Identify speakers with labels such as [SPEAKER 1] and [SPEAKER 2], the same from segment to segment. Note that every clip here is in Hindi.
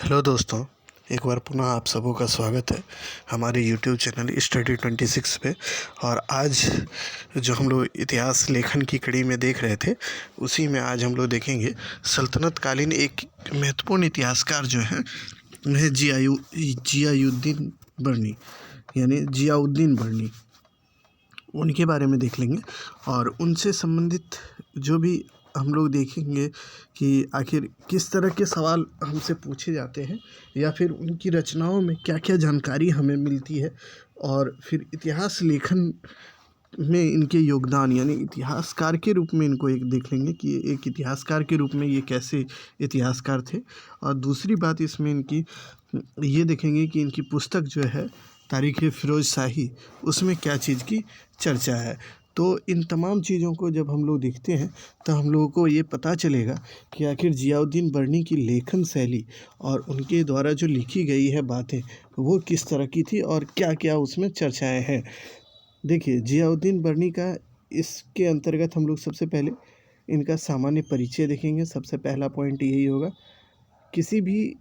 [SPEAKER 1] हेलो दोस्तों, एक बार पुनः आप सबों का स्वागत है हमारे यूट्यूब चैनल स्टडी 26 पे। और आज जो हम लोग इतिहास लेखन की कड़ी में देख रहे थे, उसी में आज हम लोग देखेंगे सल्तनत कालीन एक महत्वपूर्ण इतिहासकार जो है उन्हें जियाउद्दीन बर्नी यानी जियाउद्दीन बर्नी, उनके बारे में देख लेंगे। और उनसे संबंधित जो भी हम लोग देखेंगे कि आखिर किस तरह के सवाल हमसे पूछे जाते हैं या फिर उनकी रचनाओं में क्या क्या जानकारी हमें मिलती है, और फिर इतिहास लेखन में इनके योगदान यानी इतिहासकार के रूप में इनको एक देख लेंगे कि एक इतिहासकार के रूप में ये कैसे इतिहासकार थे। और दूसरी बात इसमें इनकी ये देखेंगे कि इनकी पुस्तक जो है तारीख़ फ़िरोज़ शाही, उसमें क्या चीज़ की चर्चा है। तो इन तमाम चीज़ों को जब हम लोग देखते हैं तो हम लोगों को ये पता चलेगा कि आखिर जियाउद्दीन बर्नी की लेखन शैली और उनके द्वारा जो लिखी गई है बातें वो किस तरह की थी और क्या क्या उसमें चर्चाएं हैं। देखिए, जियाउद्दीन बर्नी का इसके अंतर्गत हम लोग सबसे पहले इनका सामान्य परिचय देखेंगे। सबसे पहला पॉइंट यही होगा, किसी भी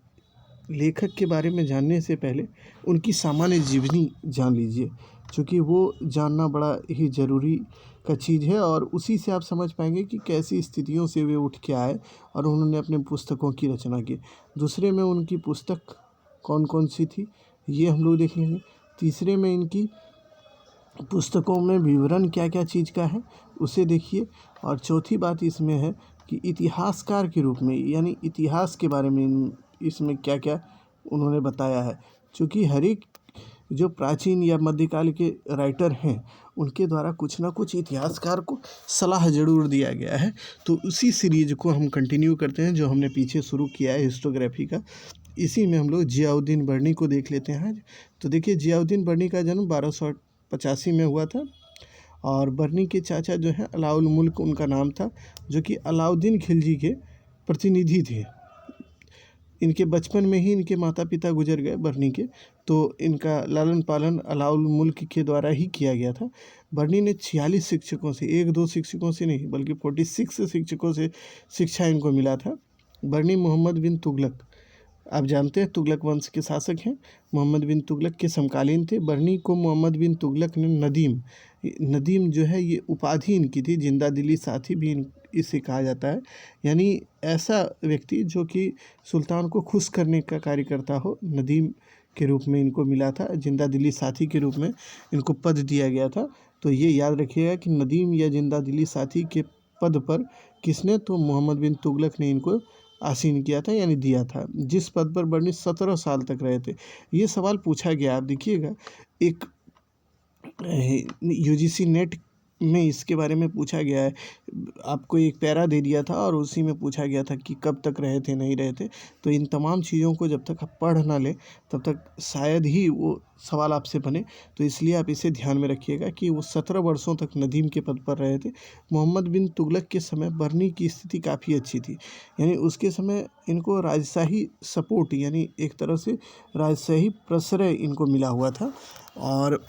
[SPEAKER 1] लेखक के बारे में जानने से पहले उनकी सामान्य जीवनी जान लीजिए, क्योंकि वो जानना बड़ा ही ज़रूरी का चीज़ है। और उसी से आप समझ पाएंगे कि कैसी स्थितियों से वे उठ के आए और उन्होंने अपने पुस्तकों की रचना की। दूसरे में उनकी पुस्तक कौन कौन सी थी ये हम लोग देख लेंगे। तीसरे में इनकी पुस्तकों में विवरण क्या क्या चीज़ का है उसे देखिए। और चौथी बात इसमें है कि इतिहासकार के रूप में यानी इतिहास के बारे में इसमें क्या क्या उन्होंने बताया है, क्योंकि हर एक जो प्राचीन या मध्यकाल के राइटर हैं उनके द्वारा कुछ ना कुछ इतिहासकार को सलाह ज़रूर दिया गया है। तो उसी सीरीज को हम कंटिन्यू करते हैं जो हमने पीछे शुरू किया है हिस्टोग्राफी का। इसी में हम लोग जियाउद्दीन बर्नी को देख लेते हैं। तो देखिए, जियाउद्दीन बर्नी का जन्म 1285 में हुआ था और बर्नी के चाचा जो हैं अलाउल मुल्क उनका नाम था, जो कि अलाउद्दीन खिलजी के प्रतिनिधि थे। इनके बचपन में ही इनके माता पिता गुजर गए बर्नी के, तो इनका लालन पालन अलाउल मुल्क के द्वारा ही किया गया था। बर्नी ने 46 शिक्षकों से, एक दो शिक्षकों से नहीं बल्कि 46 शिक्षकों से शिक्षा इनको मिला था। बर्नी मोहम्मद बिन तुगलक, आप जानते हैं तुगलक वंश के शासक हैं, मोहम्मद बिन तुगलक के समकालीन थे। बर्नी को मोहम्मद बिन तुगलक ने नदीम जो है ये उपाधि इनकी थी। जिंदा दिली साथी भी इसे कहा जाता है, यानी ऐसा व्यक्ति जो कि सुल्तान को खुश करने का कार्य करता हो, नदीम के रूप में इनको मिला था। जिंदा दिली साथी के रूप में इनको पद दिया गया था। तो ये याद रखिएगा कि नदीम या जिंदा दिली साथी के पद पर किसने, तो मोहम्मद बिन तुगलक ने इनको आसीन किया था यानी दिया था, जिस पद पर बर्नी 17 साल तक रहे थे। ये सवाल पूछा गया, आप देखिएगा, एक यूजीसी नेट में इसके बारे में पूछा गया है। आपको एक पैरा दे दिया था और उसी में पूछा गया था कि कब तक रहे थे, नहीं रहे थे। तो इन तमाम चीज़ों को जब तक आप पढ़ ना लें तब तक शायद ही वो सवाल आपसे बने। तो इसलिए आप इसे ध्यान में रखिएगा कि वो 17 वर्षों तक नदीम के पद पर रहे थे। मोहम्मद बिन तुगलक के समय बर्नी की स्थिति काफ़ी अच्छी थी, यानी उसके समय इनको राजशाही सपोर्ट यानी एक तरह से राजशाही प्रश्रय इनको मिला हुआ था। और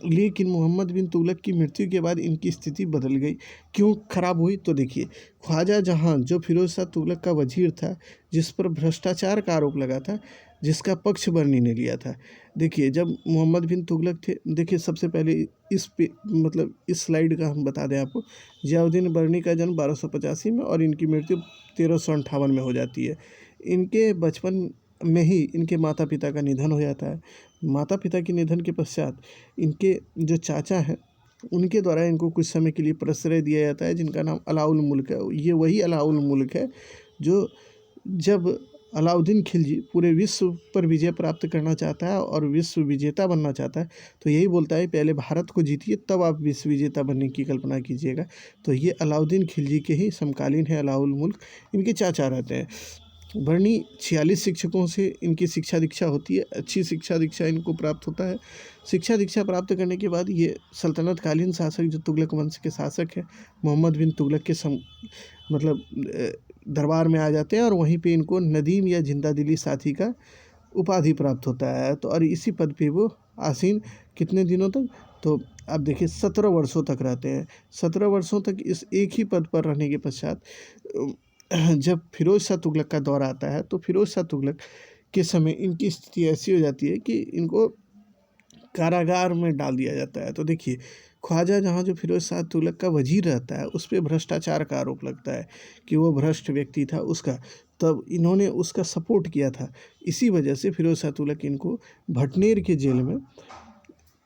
[SPEAKER 1] लेकिन मोहम्मद बिन तुगलक की मृत्यु के बाद इनकी स्थिति बदल गई। क्यों खराब हुई, तो देखिए, ख्वाजा जहाँ जो फिरोज शाह तुगलक का वजीर था, जिस पर भ्रष्टाचार का आरोप लगा था, जिसका पक्ष बर्नी ने लिया था। देखिए, जब मोहम्मद बिन तुगलक थे, देखिए सबसे पहले इस स्लाइड का हम बता दें आपको। जियाउद्दीन बर्नी का जन्म 1285 में और इनकी मृत्यु 1358 में हो जाती है। इनके बचपन में ही इनके माता पिता का निधन हो जाता है। माता पिता के निधन के पश्चात इनके जो चाचा हैं उनके द्वारा इनको कुछ समय के लिए प्रश्रय दिया जाता है, जिनका नाम अलाउल मुल्क है। ये वही अलाउल मुल्क है जो जब अलाउद्दीन खिलजी पूरे विश्व पर विजय प्राप्त करना चाहता है और विश्व विजेता बनना चाहता है, तो यही बोलता है पहले भारत को जीतिए तब आप विश्व विजेता बनने की कल्पना कीजिएगा। तो ये अलाउद्दीन खिलजी के ही समकालीन है अलाउल मुल्क, इनके चाचा रहते हैं। बर्नी 46 शिक्षकों से इनकी शिक्षा दीक्षा होती है, अच्छी शिक्षा दीक्षा इनको प्राप्त होता है। शिक्षा दीक्षा प्राप्त करने के बाद ये सल्तनत कालीन शासक जो तुगलक वंश के शासक हैं मोहम्मद बिन तुगलक के दरबार में आ जाते हैं और वहीं पे इनको नदीम या जिंदा दिली साथी का उपाधि प्राप्त होता है। तो और इसी पद पे वो आसीन कितने दिनों तक, तो आप देखिए 17 वर्षों तक रहते हैं। 17 वर्षों तक इस एक ही पद पर रहने के पश्चात जब फिरोज शाह तुगलक का दौर आता है, तो फिरोज शाह तुगलक के समय इनकी स्थिति ऐसी हो जाती है कि इनको कारागार में डाल दिया जाता है। तो देखिए, ख्वाजा जहाँ जो फिरोज शाह तुगलक का वजीर रहता है, उस पर भ्रष्टाचार का आरोप लगता है कि वो भ्रष्ट व्यक्ति था उसका, तब इन्होंने उसका सपोर्ट किया था। इसी वजह से फिरोज शाह तुगलक इनको भटनेर के जेल में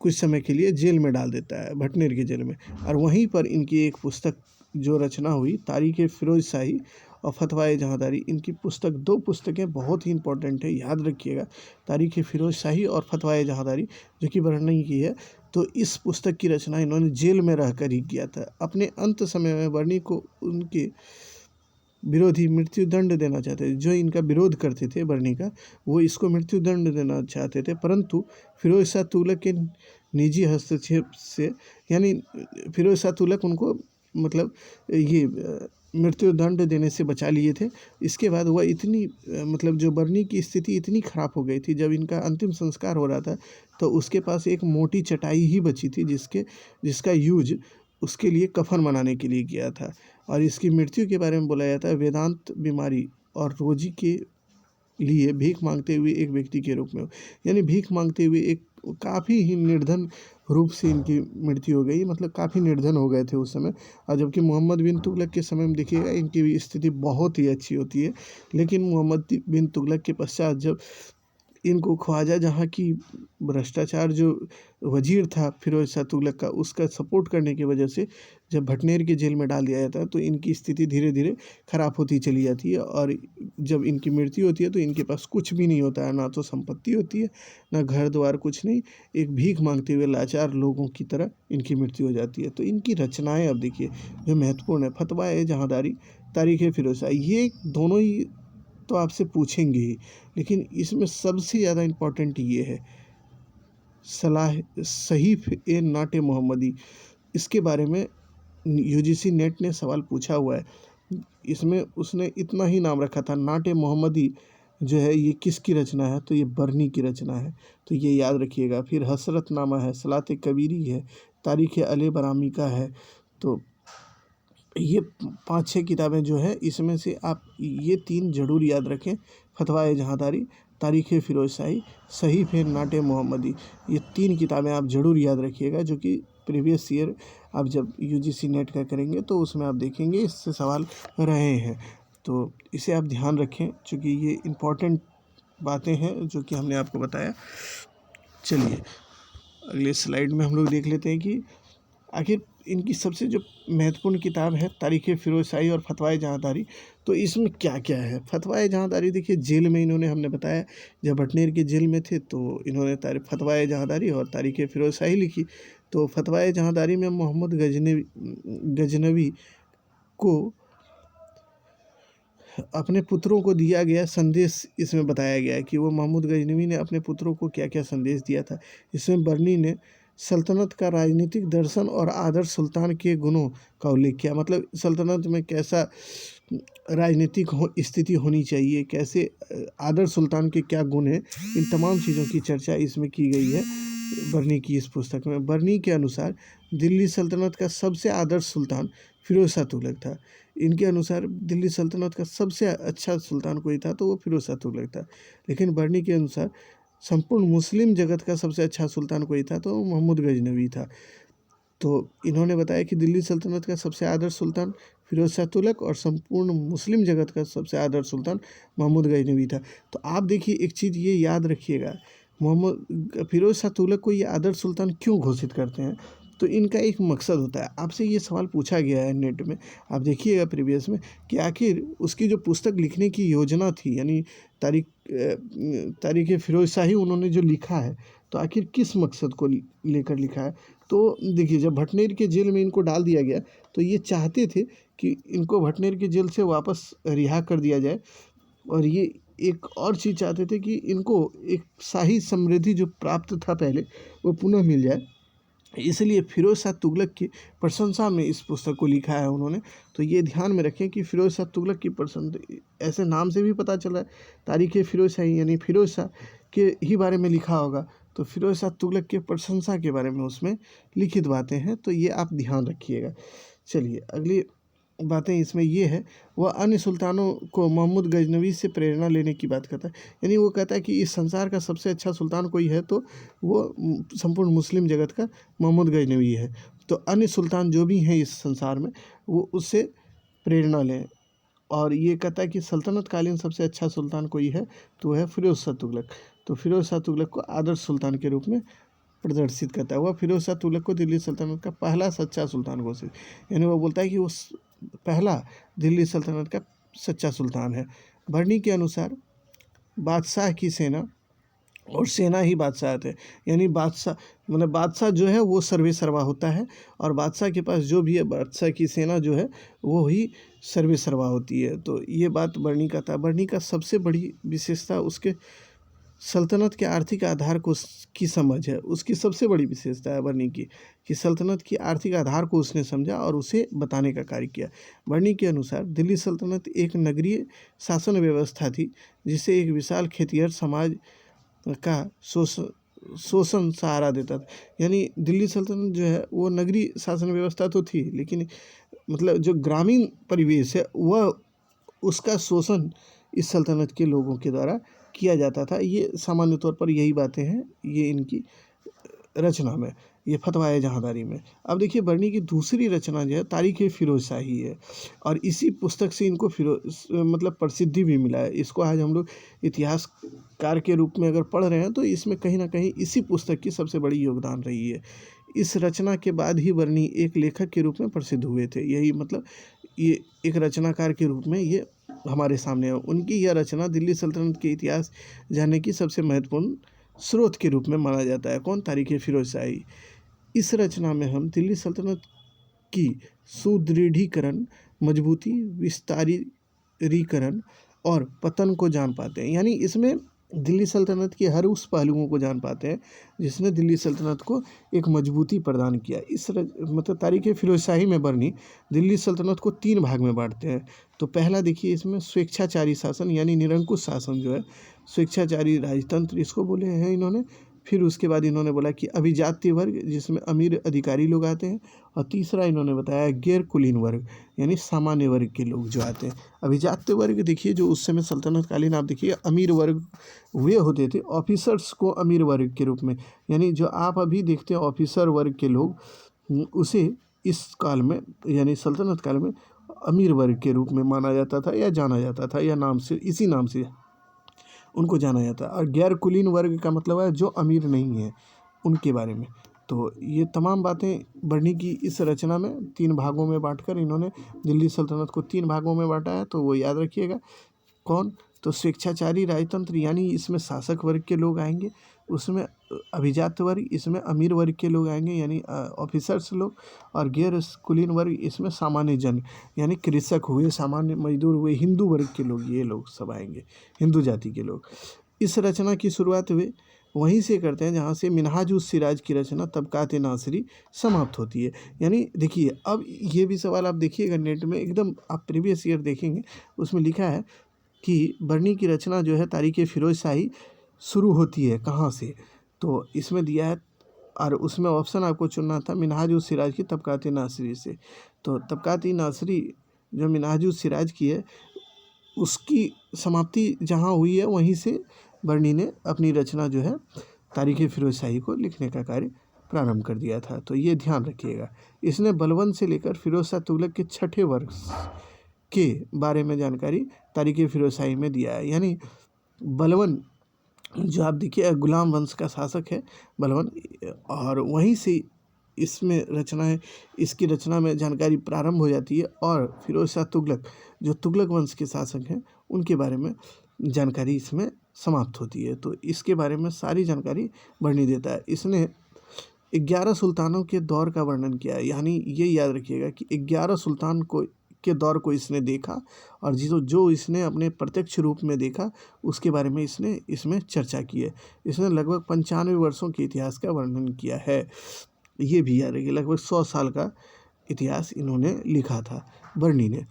[SPEAKER 1] कुछ समय के लिए जेल में डाल देता है, भटनेर के जेल में। और वहीं पर इनकी एक पुस्तक जो रचना हुई, तारीख़ फिरोज शाही और फतवाए जहाँदारी, इनकी पुस्तक, 2 पुस्तकें बहुत ही इंपॉर्टेंट है, याद रखिएगा। तारीख़ फिरोज शाही और फतवाए जहाँदारी, जो कि बर्नी की है। तो इस पुस्तक की रचना इन्होंने जेल में रहकर ही किया था। अपने अंत समय में बर्नी को उनके विरोधी मृत्युदंड देना चाहते थे। जो इनका विरोध करते थे बर्नी का, वो इसको मृत्युदंड देना चाहते थे, परंतु फिरोज शाह तुगलक के निजी हस्तक्षेप से, यानी फिरोज शाह तुगलक उनको मतलब ये मृत्युदंड देने से बचा लिए थे। इसके बाद वह इतनी मतलब जो बर्नी की स्थिति इतनी ख़राब हो गई थी, जब इनका अंतिम संस्कार हो रहा था, तो उसके पास एक मोटी चटाई ही बची थी जिसका यूज उसके लिए कफन बनाने के लिए किया था। और इसकी मृत्यु के बारे में बोला जाता है वेदांत बीमारी और रोजी के लिए भीख मांगते हुए एक व्यक्ति के रूप में, यानी भीख मांगते हुए एक काफ़ी ही निर्धन रूप से इनकी मृत्यु हो गई। मतलब काफ़ी निर्धन हो गए थे उस समय। और जबकि मोहम्मद बिन तुगलक के समय में देखिएगा इनकी स्थिति बहुत ही अच्छी होती है। लेकिन मोहम्मद बिन तुगलक के पश्चात जब इनको ख्वाजा जहाँ की भ्रष्टाचार जो वजीर था फिरोज शाह तुगलक का, उसका सपोर्ट करने की वजह से जब भटनेर के जेल में डाल दिया जाता है, तो इनकी स्थिति धीरे धीरे ख़राब होती चली जाती है। और जब इनकी मृत्यु होती है तो इनके पास कुछ भी नहीं होता है, ना तो संपत्ति होती है, ना घर द्वार, कुछ नहीं। एक भीख मांगते हुए लाचार लोगों की तरह इनकी मृत्यु हो जाती है। तो इनकी रचनाएँ अब देखिए जो महत्वपूर्ण है, फतवाए जहाँदारी, तारीख़ फिरोज शाह, ये दोनों ही तो आपसे पूछेंगे ही, लेकिन इसमें सबसे ज़्यादा इम्पोर्टेंट ये है सहीफ ए नाटे मोहम्मदी। इसके बारे में यूजीसी नेट ने सवाल पूछा हुआ है। इसमें उसने इतना ही नाम रखा था, नाटे मोहम्मदी जो है ये किसकी रचना है, तो ये बर्नी की रचना है। तो ये याद रखिएगा। फिर हसरतनामा है, सलात कबीरी है, तारीख़ अले बरामी का है। तो ये 5-6 किताबें जो है, इसमें से आप ये 3 ज़रूर याद रखें, फतवाए जहाँदारी, तारीख़ फिरोज शाही, सहीफ नाटे मोहम्मदी। ये 3 किताबें आप ज़रूर याद रखिएगा, जो कि प्रीवियस ईयर आप जब यूजीसी नेट का करेंगे तो उसमें आप देखेंगे इससे सवाल रहे हैं। तो इसे आप ध्यान रखें, चूँकि ये इम्पॉर्टेंट बातें हैं जो कि हमने आपको बताया। चलिए अगले स्लाइड में हम लोग देख लेते हैं कि आखिर इनकी सबसे जो महत्वपूर्ण किताब है तारीख़ फिरोज शाही और फतवाए जहाँदारी, तो इसमें क्या क्या है। फतवाए जहाँदारी देखिए, जेल में इन्होंने, हमने बताया जब भटनेर के जेल में थे तो इन्होंने फतवाए जहाँदारी और तारीख़ फिरोज शाही लिखी। तो फतवाए जहाँदारी में मोहम्मद गजनवी को अपने पुत्रों को दिया गया संदेश इसमें बताया गया है कि वो मोहम्मद गजनवी ने अपने पुत्रों को क्या क्या संदेश दिया था। इसमें बर्नी ने सल्तनत का राजनीतिक दर्शन और आदर्श सुल्तान के गुणों का उल्लेख किया। मतलब सल्तनत में कैसा राजनीतिक स्थिति होनी चाहिए, कैसे आदर्श सुल्तान के क्या गुण हैं, इन तमाम चीज़ों की चर्चा इसमें की गई है बर्नी की इस पुस्तक में। बर्नी के अनुसार दिल्ली सल्तनत का सबसे आदर्श सुल्तान फिरोज शाह तुगलक था। इनके अनुसार दिल्ली सल्तनत का सबसे अच्छा सुल्तान कोई था तो वो फिरोज शाह तुगलक था। लेकिन बर्नी के अनुसार संपूर्ण मुस्लिम जगत का सबसे अच्छा सुल्तान कोई था तो मोहम्मद गजनवी था। तो इन्होंने बताया कि दिल्ली सल्तनत का सबसे आदर्श सुल्तान फिरोज शाह तुगलक और संपूर्ण मुस्लिम जगत का सबसे आदर्श सुल्तान मोहम्मद गजनवी था। तो आप देखिए एक चीज़ ये याद रखिएगा, मोहम्मद फिरोज शाह तुगलक को ये आदर्श सुल्तान क्यों घोषित करते हैं, तो इनका एक मकसद होता है। आपसे ये सवाल पूछा गया है नेट में, आप देखिएगा प्रीवियस में, कि आखिर उसकी जो पुस्तक लिखने की योजना थी, यानी तारीख़ फिरोज शाही उन्होंने जो लिखा है, तो आखिर किस मकसद को लेकर लिखा है। तो देखिए जब भटनेर के जेल में इनको डाल दिया गया तो ये चाहते थे कि इनको भटनेर के जेल से वापस रिहा कर दिया जाए, और ये एक और चीज़ चाहते थे कि इनको एक शाही समृद्धि जो प्राप्त था पहले वो पुनः मिल जाए। इसलिए फिरोज शाह तुगलक की प्रशंसा में इस पुस्तक को लिखा है उन्होंने। तो ये ध्यान में रखें कि फिरोज शाह तुगलक की प्रशंसा, ऐसे नाम से भी पता चला है तारीख़ फिरोज शाही, यानी फिरोज शाह के ही बारे में लिखा होगा। तो फिरोज शाह तुगलक के प्रशंसा के बारे में उसमें लिखित बातें हैं, तो ये आप ध्यान रखिएगा। चलिए अगली बातें इसमें ये है, वह अन्य सुल्तानों को महमूद गजनवी से प्रेरणा लेने की बात करता है। यानी वो कहता है कि इस संसार का सबसे अच्छा सुल्तान कोई है तो वो संपूर्ण मुस्लिम जगत का महमूद गजनवी है। तो अन्य सुल्तान जो भी हैं इस संसार में वो उससे प्रेरणा लें। और ये कहता है कि सल्तनत कालीन सबसे अच्छा सुल्तान कोई है तो वह है फिरोज शाह तुगलक। तो फिरोज शाह तुगलक को आदर्श सुल्तान के रूप में प्रदर्शित करता है। वह फिरोज शाह तुगलक को दिल्ली सल्तनत का पहला सच्चा सुल्तान घोषित, यानी वो बोलता है कि वो पहला दिल्ली सल्तनत का सच्चा सुल्तान है। बर्नी के अनुसार बादशाह की सेना और सेना ही बादशाह थे, यानी बादशाह मतलब बादशाह जो है वो सर्वे सर्वा होता है और बादशाह के पास जो भी है, बादशाह की सेना जो है वो ही सर्वे सर्वा होती है। तो ये बात बर्नी का था। बर्नी का सबसे बड़ी विशेषता उसके सल्तनत के आर्थिक आधार को की समझ है। उसकी सबसे बड़ी विशेषता है बर्नी की कि सल्तनत की आर्थिक आधार को उसने समझा और उसे बताने का कार्य किया। बर्नी के अनुसार दिल्ली सल्तनत एक नगरीय शासन व्यवस्था थी जिसे एक विशाल खेतिहर समाज का शोषण सहारा देता था। यानी दिल्ली सल्तनत जो है वो नगरीय शासन व्यवस्था तो थी, लेकिन मतलब जो ग्रामीण परिवेश है वह उसका शोषण इस सल्तनत के लोगों के द्वारा किया जाता था। ये सामान्य तौर पर यही बातें हैं ये इनकी रचना में, ये फतवाए जहांदारी में। अब देखिए बर्नी की दूसरी रचना जो है तारीख़ फिरोज शाही है और इसी पुस्तक से इनको मतलब प्रसिद्धि भी मिला है। इसको आज हम लोग इतिहासकार के रूप में अगर पढ़ रहे हैं तो इसमें कहीं ना कहीं इसी पुस्तक की सबसे बड़ी योगदान रही है। इस रचना के बाद ही बर्नी एक लेखक के रूप में प्रसिद्ध हुए थे। यही मतलब ये एक रचनाकार के रूप में ये हमारे सामने है। उनकी यह रचना दिल्ली सल्तनत के इतिहास जानने की सबसे महत्वपूर्ण स्रोत के रूप में माना जाता है। कौन? तारीख़ फिरोज शाही। इस रचना में हम दिल्ली सल्तनत की सुदृढ़ीकरण, मजबूती, विस्तारीकरण और पतन को जान पाते हैं। यानी इसमें दिल्ली सल्तनत के हर उस पहलुओं को जान पाते हैं जिसने दिल्ली सल्तनत को एक मजबूती प्रदान किया। मतलब तारीख़ फिरोज शाही में बर्नी दिल्ली सल्तनत को 3 भाग में बांटते हैं। तो पहला देखिए इसमें स्वेच्छाचारी शासन यानी निरंकुश शासन जो है, स्वेच्छाचारी राजतंत्र इसको बोले हैं इन्होंने। फिर उसके बाद इन्होंने बोला कि अभिजात्य वर्ग जिसमें अमीर अधिकारी लोग आते हैं, और तीसरा इन्होंने बताया गैर कुलीन वर्ग यानी सामान्य वर्ग के लोग जो आते हैं। अभिजात्य वर्ग देखिए जो उस समय सल्तनत कालीन आप देखिए अमीर वर्ग वे होते थे, ऑफिसर्स को अमीर वर्ग के रूप में, यानी जो आप अभी देखते हैं ऑफिसर वर्ग के लोग, उसे इस काल में यानी सल्तनत काल में अमीर वर्ग के रूप में माना जाता था या जाना जाता था, या नाम से इसी नाम से उनको जाना जाता है। और गैर कुलीन वर्ग का मतलब है जो अमीर नहीं है उनके बारे में। तो ये तमाम बातें बर्नी की इस रचना में 3 भागों में बांटकर इन्होंने दिल्ली सल्तनत को 3 भागों में बांटा है। तो वो याद रखिएगा। कौन? तो स्वेच्छाचारी राजतंत्र यानी इसमें शासक वर्ग के लोग आएंगे, उसमें अभिजात वर्ग इसमें अमीर वर्ग के लोग आएंगे यानी ऑफिसर्स लोग, और गैर कुलीन वर्ग इसमें सामान्य जन यानी कृषक हुए, सामान्य मजदूर हुए, हिंदू वर्ग के लोग, ये लोग सब आएंगे, हिंदू जाति के लोग। इस रचना की शुरुआत वे वहीं से करते हैं जहाँ से मिनहाजुस सिराज की रचना तबकात नासिरी समाप्त होती है। यानी देखिए अब ये भी सवाल आप देखिएगा नेट में एकदम आप प्रीवियस ईयर देखेंगे उसमें लिखा है कि बर्नी की रचना जो है तारीख़ फिरोज शाही शुरू होती है कहाँ से, तो इसमें दिया है और उसमें ऑप्शन आपको चुनना था मिनहाजुस सिराज की तबकात नासिरी से। तो तबकात नासिरी जो मिनहाजुस सिराज की है उसकी समाप्ति जहाँ हुई है वहीं से बर्नी ने अपनी रचना जो है तारीख़ फिरोज शाही को लिखने का कार्य प्रारंभ कर दिया था। तो ये ध्यान रखिएगा। इसने बलबन से लेकर फिरोज शाह तुगलक के 6ठे वर्ग के बारे में जानकारी तारीख़ फिरोज शाही में दिया है। यानी बलबन जो आप देखिए गुलाम वंश का शासक है बलबन, और वहीं से इसमें रचना है, इसकी रचना में जानकारी प्रारंभ हो जाती है। और फिरोज शाह तुगलक जो तुगलक वंश के शासक हैं उनके बारे में जानकारी इसमें समाप्त होती है। तो इसके बारे में सारी जानकारी बर्नी देता है। इसने 11 सुल्तानों के दौर का वर्णन किया है। यानी ये याद रखिएगा कि 11 सुल्तान के दौर को इसने देखा, और जो इसने अपने प्रत्यक्ष रूप में देखा उसके बारे में इसने इसमें चर्चा की है। इसने लगभग 95 वर्षों के इतिहास का वर्णन किया है। ये भी याद रखिए लगभग 100 साल का इतिहास इन्होंने लिखा था बर्नी ने।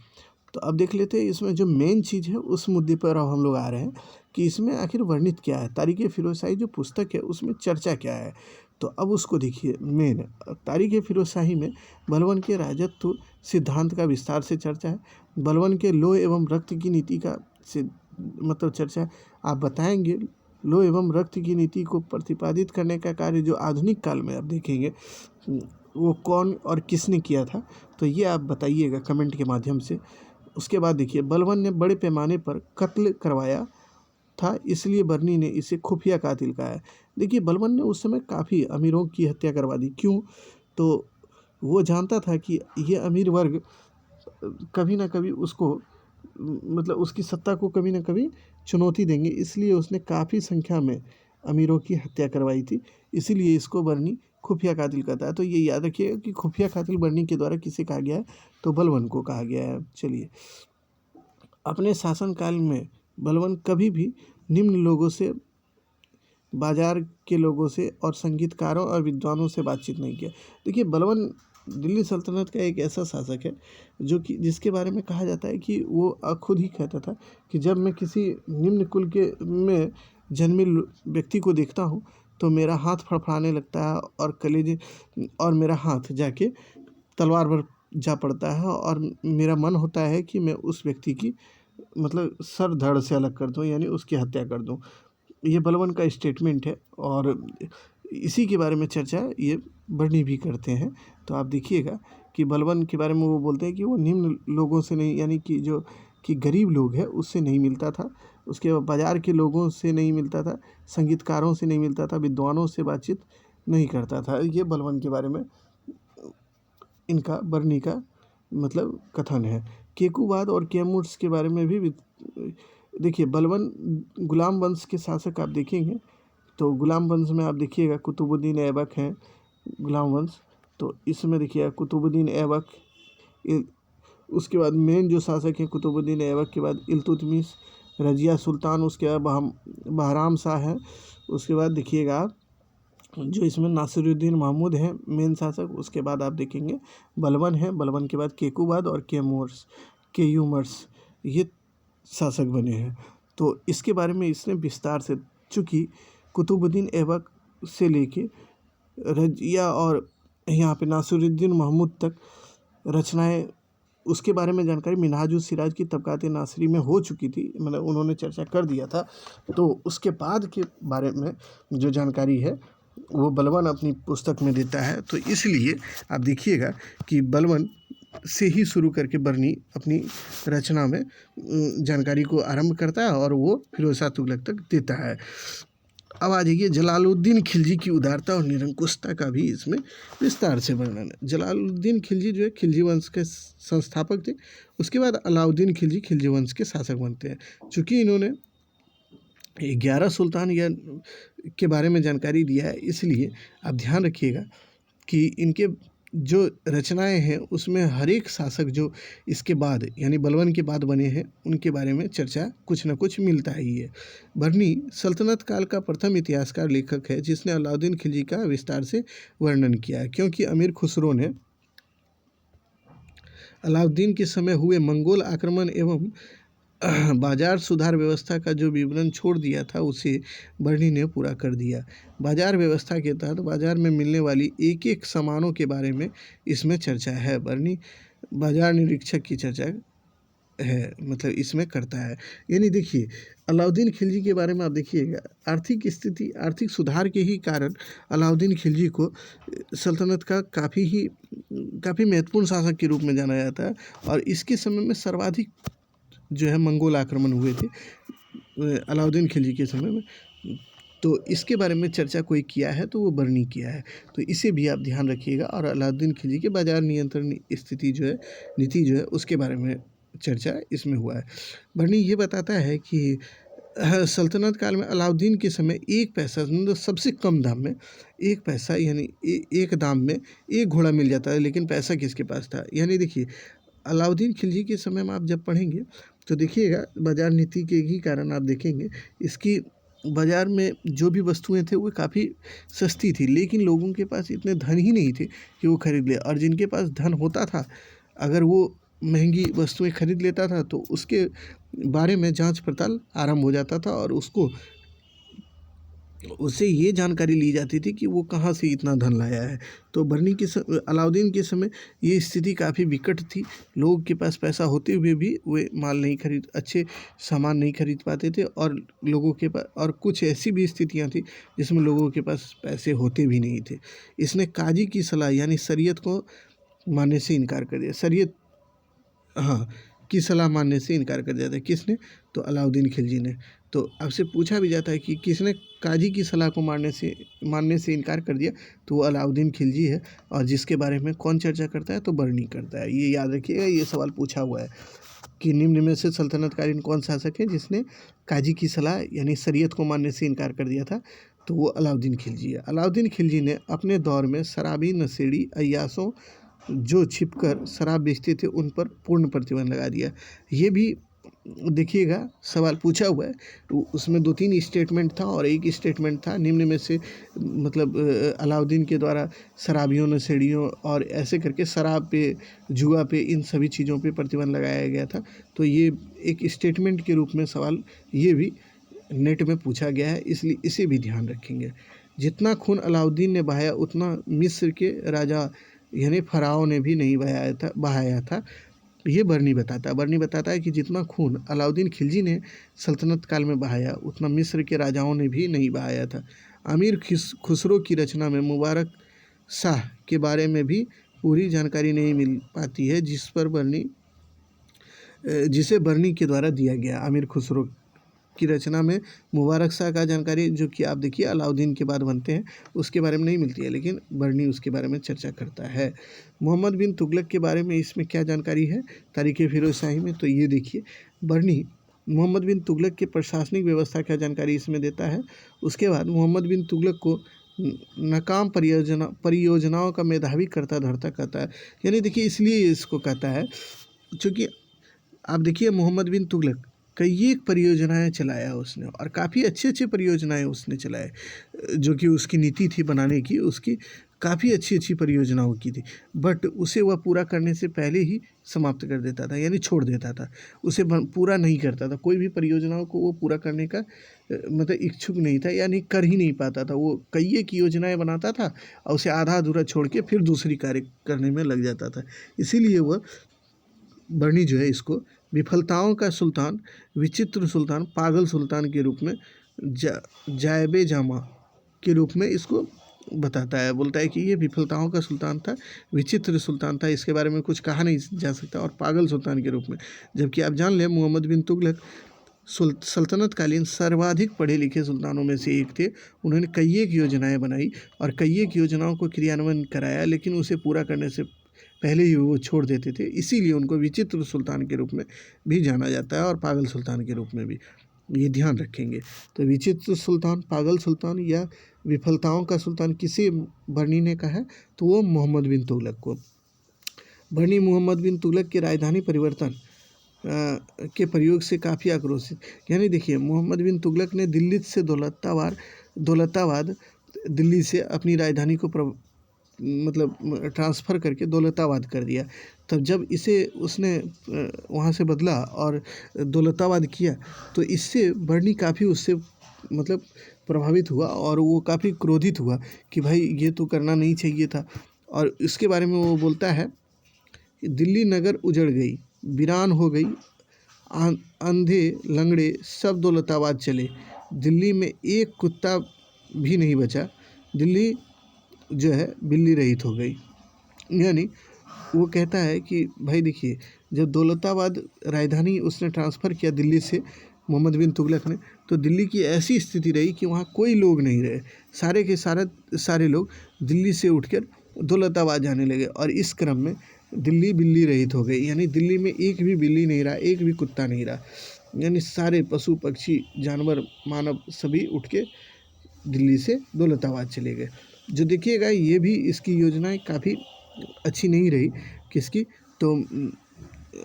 [SPEAKER 1] तो अब देख लेते हैं इसमें जो मेन चीज़ है उस मुद्दे पर अब हम लोग आ रहे हैं कि इसमें आखिर वर्णित क्या है, तारीख़ फिरोज शाही जो पुस्तक है उसमें चर्चा क्या है। तो अब उसको देखिए, मेन तारीख़ फिरोज शाही में बलबन के राजत्व सिद्धांत का विस्तार से चर्चा है। बलबन के लोह एवं रक्त की नीति का से मतलब चर्चा है। आप बताएंगे लोह एवं रक्त की नीति को प्रतिपादित करने का कार्य जो आधुनिक काल में आप देखेंगे वो कौन और किसने किया था, तो ये आप बताइएगा कमेंट के माध्यम से। उसके बाद देखिए, बलबन ने बड़े पैमाने पर कत्ल करवाया था, इसलिए बर्नी ने इसे खुफिया कातिल कहा है। देखिए, बलबन ने उस समय काफ़ी अमीरों की हत्या करवा दी। क्यों? तो वो जानता था कि ये अमीर वर्ग कभी ना कभी उसको मतलब उसकी सत्ता को कभी ना कभी चुनौती देंगे, इसलिए उसने काफ़ी संख्या में अमीरों की हत्या करवाई थी। इसीलिए इसको बर्नी खुफिया कातिल कहता है। तो ये याद रखिएगा कि खुफिया कातिल बर्नी के द्वारा किसे कहा गया है, तो बलबन को कहा गया है। चलिए, अपने शासनकाल में बलबन कभी भी निम्न लोगों से, बाजार के लोगों से और संगीतकारों और विद्वानों से बातचीत नहीं किया। देखिए, बलबन दिल्ली सल्तनत का एक ऐसा शासक है जो कि जिसके बारे में कहा जाता है कि वो खुद ही कहता था कि जब मैं किसी निम्न कुल के में जन्मे व्यक्ति को देखता हूँ तो मेरा हाथ फड़फड़ाने लगता है और कलेजे और मेरा हाथ जाके तलवार पर जा पड़ता है और मेरा मन होता है कि मैं उस व्यक्ति की मतलब सर धड़ से अलग कर दूं, यानी उसकी हत्या कर दूं। ये बलबन का स्टेटमेंट है और इसी के बारे में चर्चा ये बर्नी भी करते हैं। तो आप देखिएगा कि बलबन के बारे में वो बोलते हैं कि वो निम्न लोगों से नहीं, यानी कि जो कि गरीब लोग हैं उससे नहीं मिलता था, उसके बाद बाज़ार के लोगों से नहीं मिलता था, संगीतकारों से नहीं मिलता था, विद्वानों से बातचीत नहीं करता था। ये बलबन के बारे में इनका बर्नी का मतलब कथन है। केकुबाद और कैमूर्स के बारे में भी देखिए, बलबन गुलाम वंश के शासक आप देखेंगे तो गुलाम वंश में आप देखिएगा कुतुबुद्दीन ऐबक हैं गुलाम वंश, तो इसमें देखिए कुतुबुद्दीन ऐबक, उसके बाद मेन जो शासक हैं कुतुबुद्दीन ऐबक के बाद इल्तुतमिश, रजिया सुल्तान, उसके बाद बहराम शाह है। उसके बाद देखिएगा आप जो इसमें नासिरुद्दीन महमूद हैं मेन शासक। उसके बाद आप देखेंगे बलबन है, बलबन के बाद केकुबाद और केयूमर्स ये शासक बने हैं। तो इसके बारे में इसने विस्तार से, चूँकि कुतुबुद्दीन ऐबक से लेके रजिया और यहाँ पे नासिरुद्दीन महमूद तक रचनाएं, उसके बारे में जानकारी मिनहाजुस सिराज की तबकात नासरी में हो चुकी थी, मतलब उन्होंने चर्चा कर दिया था। तो उसके बाद के बारे में जो जानकारी है वो बलबन अपनी पुस्तक में देता है। तो इसलिए आप देखिएगा कि बलबन से ही शुरू करके बर्नी अपनी रचना में जानकारी को आरंभ करता है और वो फिरोज शाह तुगलक तक देता है। अब आ जाइए, जलालुद्दीन खिलजी की उदारता और निरंकुशता का भी इसमें विस्तार से वर्णन है। जलालुद्दीन खिलजी जो है खिलजी वंश के संस्थापक थे। उसके बाद अलाउद्दीन खिलजी खिलजी वंश के शासक बनते हैं। चूँकि इन्होंने 11 सुल्तान या के बारे में जानकारी दिया है, इसलिए आप ध्यान रखिएगा कि इनके जो रचनाएं हैं उसमें हर एक शासक जो इसके बाद यानी बलबन के बाद बने हैं उनके बारे में चर्चा कुछ न कुछ मिलता ही है। बर्नी सल्तनत काल का प्रथम इतिहासकार लेखक है जिसने अलाउद्दीन खिलजी का विस्तार से वर्णन किया है, क्योंकि अमीर खुसरो ने अलाउद्दीन के समय हुए मंगोल आक्रमण एवं बाजार सुधार व्यवस्था का जो विवरण छोड़ दिया था उसे बर्नी ने पूरा कर दिया। बाजार व्यवस्था के तहत बाजार में मिलने वाली एक एक सामानों के बारे में इसमें चर्चा है। बर्नी बाजार निरीक्षक की चर्चा है, मतलब इसमें करता है। यानी देखिए, अलाउद्दीन खिलजी के बारे में आप देखिएगा, आर्थिक स्थिति, आर्थिक सुधार के ही कारण अलाउद्दीन खिलजी को सल्तनत का काफ़ी महत्वपूर्ण शासक के रूप में जाना जाता है। और इसके समय में सर्वाधिक जो है मंगोल आक्रमण हुए थे अलाउद्दीन खिलजी के समय में। तो इसके बारे में चर्चा कोई किया है तो वो बर्नी किया है, तो इसे भी आप ध्यान रखिएगा। और अलाउद्दीन खिलजी के बाजार नियंत्रण स्थिति जो है, नीति जो है, उसके बारे में चर्चा इसमें हुआ है। बर्नी ये बताता है कि सल्तनत काल में अलाउद्दीन के समय 1 पैसा, मतलब सबसे कम दाम में 1 पैसा यानी 1 दाम में 1 घोड़ा मिल जाता है, लेकिन पैसा किसके पास था। यानी देखिए, अलाउद्दीन खिलजी के समय में आप जब पढ़ेंगे तो देखिएगा बाजार नीति के ही कारण आप देखेंगे इसकी बाज़ार में जो भी वस्तुएं थे वो काफ़ी सस्ती थी, लेकिन लोगों के पास इतने धन ही नहीं थे कि वो खरीद ले। और जिनके पास धन होता था, अगर वो महंगी वस्तुएं खरीद लेता था तो उसके बारे में जांच पड़ताल आरंभ हो जाता था और उसको उससे ये जानकारी ली जाती थी कि वो कहाँ से इतना धन लाया है। तो अलाउद्दीन के समय ये स्थिति काफ़ी विकट थी। लोगों के पास पैसा होते हुए भी वे माल नहीं खरीद अच्छे सामान नहीं खरीद पाते थे, और लोगों के पास और कुछ ऐसी भी स्थितियाँ थी जिसमें लोगों के पास पैसे होते भी नहीं थे। इसने काजी की सलाह यानी शरीयत को मानने से इनकार कर दिया। शरीयत हाँ, की सलाह मानने से इनकार कर दिया था। किसने? तो अलाउद्दीन खिलजी ने। तो आपसे पूछा भी जाता है कि किसने काजी की सलाह को मानने से इनकार कर दिया, तो वो अलाउद्दीन खिलजी है। और जिसके बारे में कौन चर्चा करता है? तो बर्नी करता है। ये याद रखिएगा, ये सवाल पूछा हुआ है कि निम्न में से सल्तनतकालीन कौन शासक है जिसने काजी की सलाह यानी शरीयत को मानने से इनकार कर दिया था? तो वो अलाउद्दीन खिलजी है। अलाउद्दीन खिलजी ने अपने दौर में शराबी, नशेड़ी, अय्यासों जो छिपकर शराब बेचते थे उन पर पूर्ण प्रतिबंध लगा दिया। ये भी देखिएगा, सवाल पूछा हुआ है। उसमें 2-3 स्टेटमेंट था और एक स्टेटमेंट था निम्न में से मतलब अलाउद्दीन के द्वारा शराबियों, नशेड़ियों और ऐसे करके शराब पे, जुआ पे, इन सभी चीज़ों पे प्रतिबंध लगाया गया था। तो ये एक स्टेटमेंट के रूप में सवाल ये भी नेट में पूछा गया है, इसलिए इसे भी ध्यान रखेंगे। जितना खून अलाउद्दीन ने बहाया उतना मिस्र के राजा यानी फ़ाराओ ने भी नहीं बहाया था। ये बर्नी बताता है कि जितना खून अलाउद्दीन खिलजी ने सल्तनत काल में बहाया उतना मिस्र के राजाओं ने भी नहीं बहाया था। अमीर खुसरो की रचना में मुबारक शाह के बारे में भी पूरी जानकारी नहीं मिल पाती है, जिसे बर्नी के द्वारा दिया गया। अमीर खुसरो की रचना में मुबारक शाह का जानकारी, जो कि आप देखिए अलाउद्दीन के बाद बनते हैं, उसके बारे में नहीं मिलती है, लेकिन बर्नी उसके बारे में चर्चा करता है। मोहम्मद बिन तुगलक के बारे में इसमें क्या जानकारी है तारीख़ फ़िरोज़शाही में? तो ये देखिए, बर्नी मोहम्मद बिन तुगलक के प्रशासनिक व्यवस्था का जानकारी इसमें देता है। उसके बाद मोहम्मद बिन तुगलक को नाकाम परियोजनाओं का मेधावी करता धरता कहता है। यानी देखिए, इसलिए इसको कहता है चूँकि आप देखिए मोहम्मद बिन तुगलक कई एक परियोजनाएं चलाया उसने, और काफ़ी अच्छी परियोजनाएं उसने चलाए, जो कि उसकी नीति थी बनाने की, उसकी काफ़ी अच्छी परियोजनाओं की थी, बट उसे वह पूरा करने से पहले ही समाप्त कर देता था, यानी छोड़ देता था, उसे पूरा नहीं करता था। कोई भी परियोजनाओं को वो पूरा करने का मतलब इच्छुक नहीं था, यानी कर ही नहीं पाता था। वो कई एक योजनाएं बनाता था और उसे आधा अधूरा छोड़ के फिर दूसरी कार्य करने में लग जाता था। इसीलिए वह बर्नी जो है इसको विफलताओं का सुल्तान, विचित्र सुल्तान, पागल सुल्तान के रूप में, जायबे जामा के रूप में इसको बताता है। बोलता है कि ये विफलताओं का सुल्तान था, विचित्र सुल्तान था, इसके बारे में कुछ कहा नहीं जा सकता, और पागल सुल्तान के रूप में। जबकि आप जान लें मोहम्मद बिन तुगलक सल्तनतकालीन सर्वाधिक पढ़े लिखे सुल्तानों में से एक थे। उन्होंने कई एक योजनाएं बनाई और कई एक योजनाओं को क्रियान्वयन कराया, लेकिन उसे पूरा करने से पहले ही वो छोड़ देते थे। इसीलिए उनको विचित्र सुल्तान के रूप में भी जाना जाता है और पागल सुल्तान के रूप में भी। ये ध्यान रखेंगे। तो विचित्र सुल्तान, पागल सुल्तान या विफलताओं का सुल्तान किसे बर्नी ने कहा है? तो वो मोहम्मद बिन तुगलक को। बर्नी मोहम्मद बिन तुगलक के राजधानी परिवर्तन के प्रयोग से काफ़ी आक्रोशित, यानी देखिए मोहम्मद बिन तुगलक ने दिल्ली से दौलताबाद दिल्ली से अपनी राजधानी को ट्रांसफ़र करके दौलताबाद कर दिया। तब जब इसे उसने वहाँ से बदला और दौलताबाद किया, तो इससे बर्नी काफ़ी उससे प्रभावित हुआ और वो काफ़ी क्रोधित हुआ कि भाई ये तो करना नहीं चाहिए था। और इसके बारे में वो बोलता है कि दिल्ली नगर उजड़ गई, वीरान हो गई, अंधे लंगड़े सब दौलताबाद चले, दिल्ली में एक कुत्ता भी नहीं बचा, दिल्ली जो है बिल्ली रहित हो गई। यानी वो कहता है कि भाई देखिए, जब दौलताबाद राजधानी उसने ट्रांसफ़र किया दिल्ली से मोहम्मद बिन तुगलक ने, तो दिल्ली की ऐसी स्थिति रही कि वहाँ कोई लोग नहीं रहे, सारे के सारे लोग दिल्ली से उठकर दौलताबाद जाने लगे, और इस क्रम में दिल्ली बिल्ली रहित हो गई। यानी दिल्ली में एक भी बिल्ली नहीं रहा, एक भी कुत्ता नहीं रहा, यानी सारे पशु पक्षी जानवर मानव सभी उठ के दिल्ली से दौलताबाद चले गए। जो देखिएगा ये भी इसकी योजनाएं काफ़ी अच्छी नहीं रही। किसकी? तो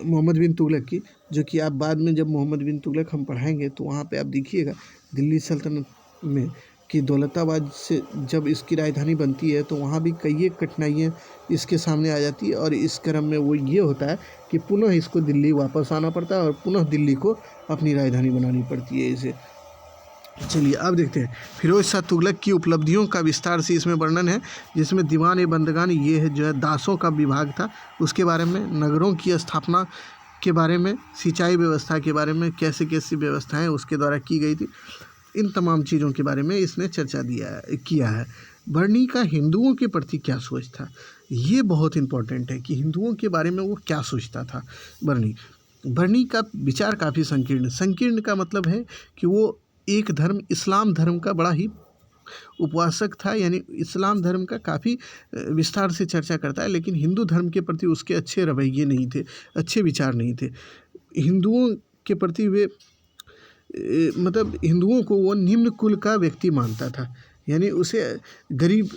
[SPEAKER 1] मोहम्मद बिन तुगलक की, जो कि आप बाद में जब मोहम्मद बिन तुगलक हम पढ़ाएंगे तो वहाँ पे आप देखिएगा दिल्ली सल्तनत में कि दौलताबाद से जब इसकी राजधानी बनती है तो वहाँ भी कई एक कठिनाइयाँ इसके सामने आ जाती है, और इस क्रम में वो ये होता है कि पुनः इसको दिल्ली वापस आना पड़ता है और पुनः दिल्ली को अपनी राजधानी बनानी पड़ती है इसे। चलिए अब देखते हैं फिरोज शाह तुगलक की उपलब्धियों का विस्तार से इसमें वर्णन है, जिसमें दीवान ए बंदगान ये है जो है दासों का विभाग था, उसके बारे में, नगरों की स्थापना के बारे में, सिंचाई व्यवस्था के बारे में, कैसे कैसी व्यवस्थाएं उसके द्वारा की गई थी, इन तमाम चीज़ों के बारे में इसने चर्चा किया है। बर्नी का हिंदुओं के प्रति क्या सोच था, ये बहुत इम्पोर्टेंट है कि हिंदुओं के बारे में वो क्या सोचता था। बर्नी का विचार काफ़ी संकीर्ण का मतलब है कि वो एक धर्म इस्लाम धर्म का बड़ा ही उपवासक था, यानी इस्लाम धर्म का काफ़ी विस्तार से चर्चा करता है, लेकिन हिंदू धर्म के प्रति उसके अच्छे रवैये नहीं थे, अच्छे विचार नहीं थे। हिंदुओं के प्रति वे मतलब हिंदुओं को वो निम्न कुल का व्यक्ति मानता था, यानी उसे गरीब,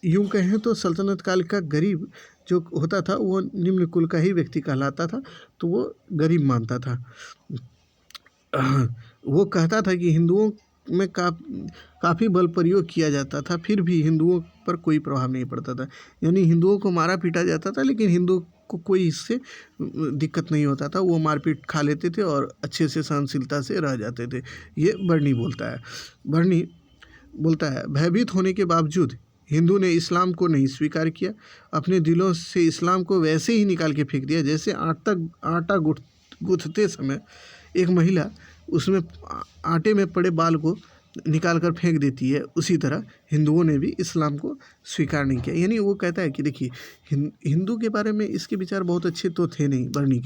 [SPEAKER 1] यूँ कहें तो सल्तनत काल का गरीब जो होता था वो निम्न कुल का ही व्यक्ति कहलाता था, तो वो गरीब मानता था। वो कहता था कि हिंदुओं में काफ़ी बल प्रयोग किया जाता था, फिर भी हिंदुओं पर कोई प्रभाव नहीं पड़ता था, यानी हिंदुओं को मारा पीटा जाता था लेकिन हिंदुओं को कोई इससे दिक्कत नहीं होता था, वो मारपीट खा लेते थे और अच्छे से सहनशीलता से रह जाते थे। ये बर्नी बोलता है भयभीत होने के बावजूद हिंदू ने इस्लाम को नहीं स्वीकार किया, अपने दिलों से इस्लाम को वैसे ही निकाल के फेंक दिया जैसे आटा गूँथते समय एक महिला उसमें आटे में पड़े बाल को निकाल कर फेंक देती है, उसी तरह हिंदुओं ने भी इस्लाम को स्वीकार नहीं किया। यानी वो कहता है कि देखिए हिंदू के बारे में इसके विचार बहुत अच्छे तो थे नहीं बर्नी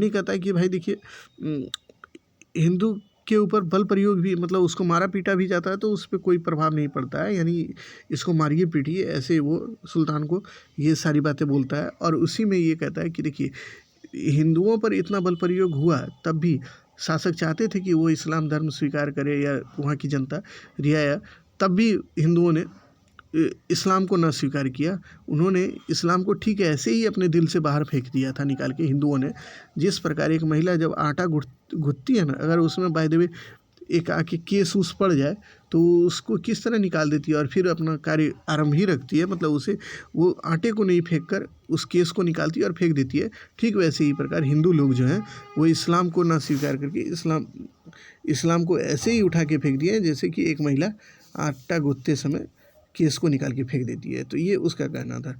[SPEAKER 1] कहता है कि भाई देखिए हिंदू के ऊपर बल प्रयोग भी, मतलब उसको मारा पीटा भी जाता है तो उस पर कोई प्रभाव नहीं पड़ता है, यानी इसको मारिए पीटिए, ऐसे वो सुल्तान को ये सारी बातें बोलता है। और उसी में ये कहता है कि देखिए हिंदुओं पर इतना बल प्रयोग हुआ तब भी शासक चाहते थे कि वो इस्लाम धर्म स्वीकार करे या वहाँ की जनता रियाया, तब भी हिंदुओं ने इस्लाम को न स्वीकार किया। उन्होंने इस्लाम को ठीक ऐसे ही अपने दिल से बाहर फेंक दिया था निकाल के। हिंदुओं ने जिस प्रकार एक महिला जब आटा गूँथती है ना, अगर उसमें बाय द वे एक आके केस उस पड़ जाए तो उसको किस तरह निकाल देती है और फिर अपना कार्य आरंभ ही रखती है, मतलब उसे वो आटे को नहीं फेंक कर उस केस को निकालती है और फेंक देती है। ठीक वैसे ही प्रकार हिंदू लोग जो हैं वो इस्लाम को ना स्वीकार करके इस्लाम को ऐसे ही उठा के फेंक दिए हैं जैसे कि एक महिला आटा गूँथते समय केस को निकाल के फेंक देती है। तो ये उसका कहना था।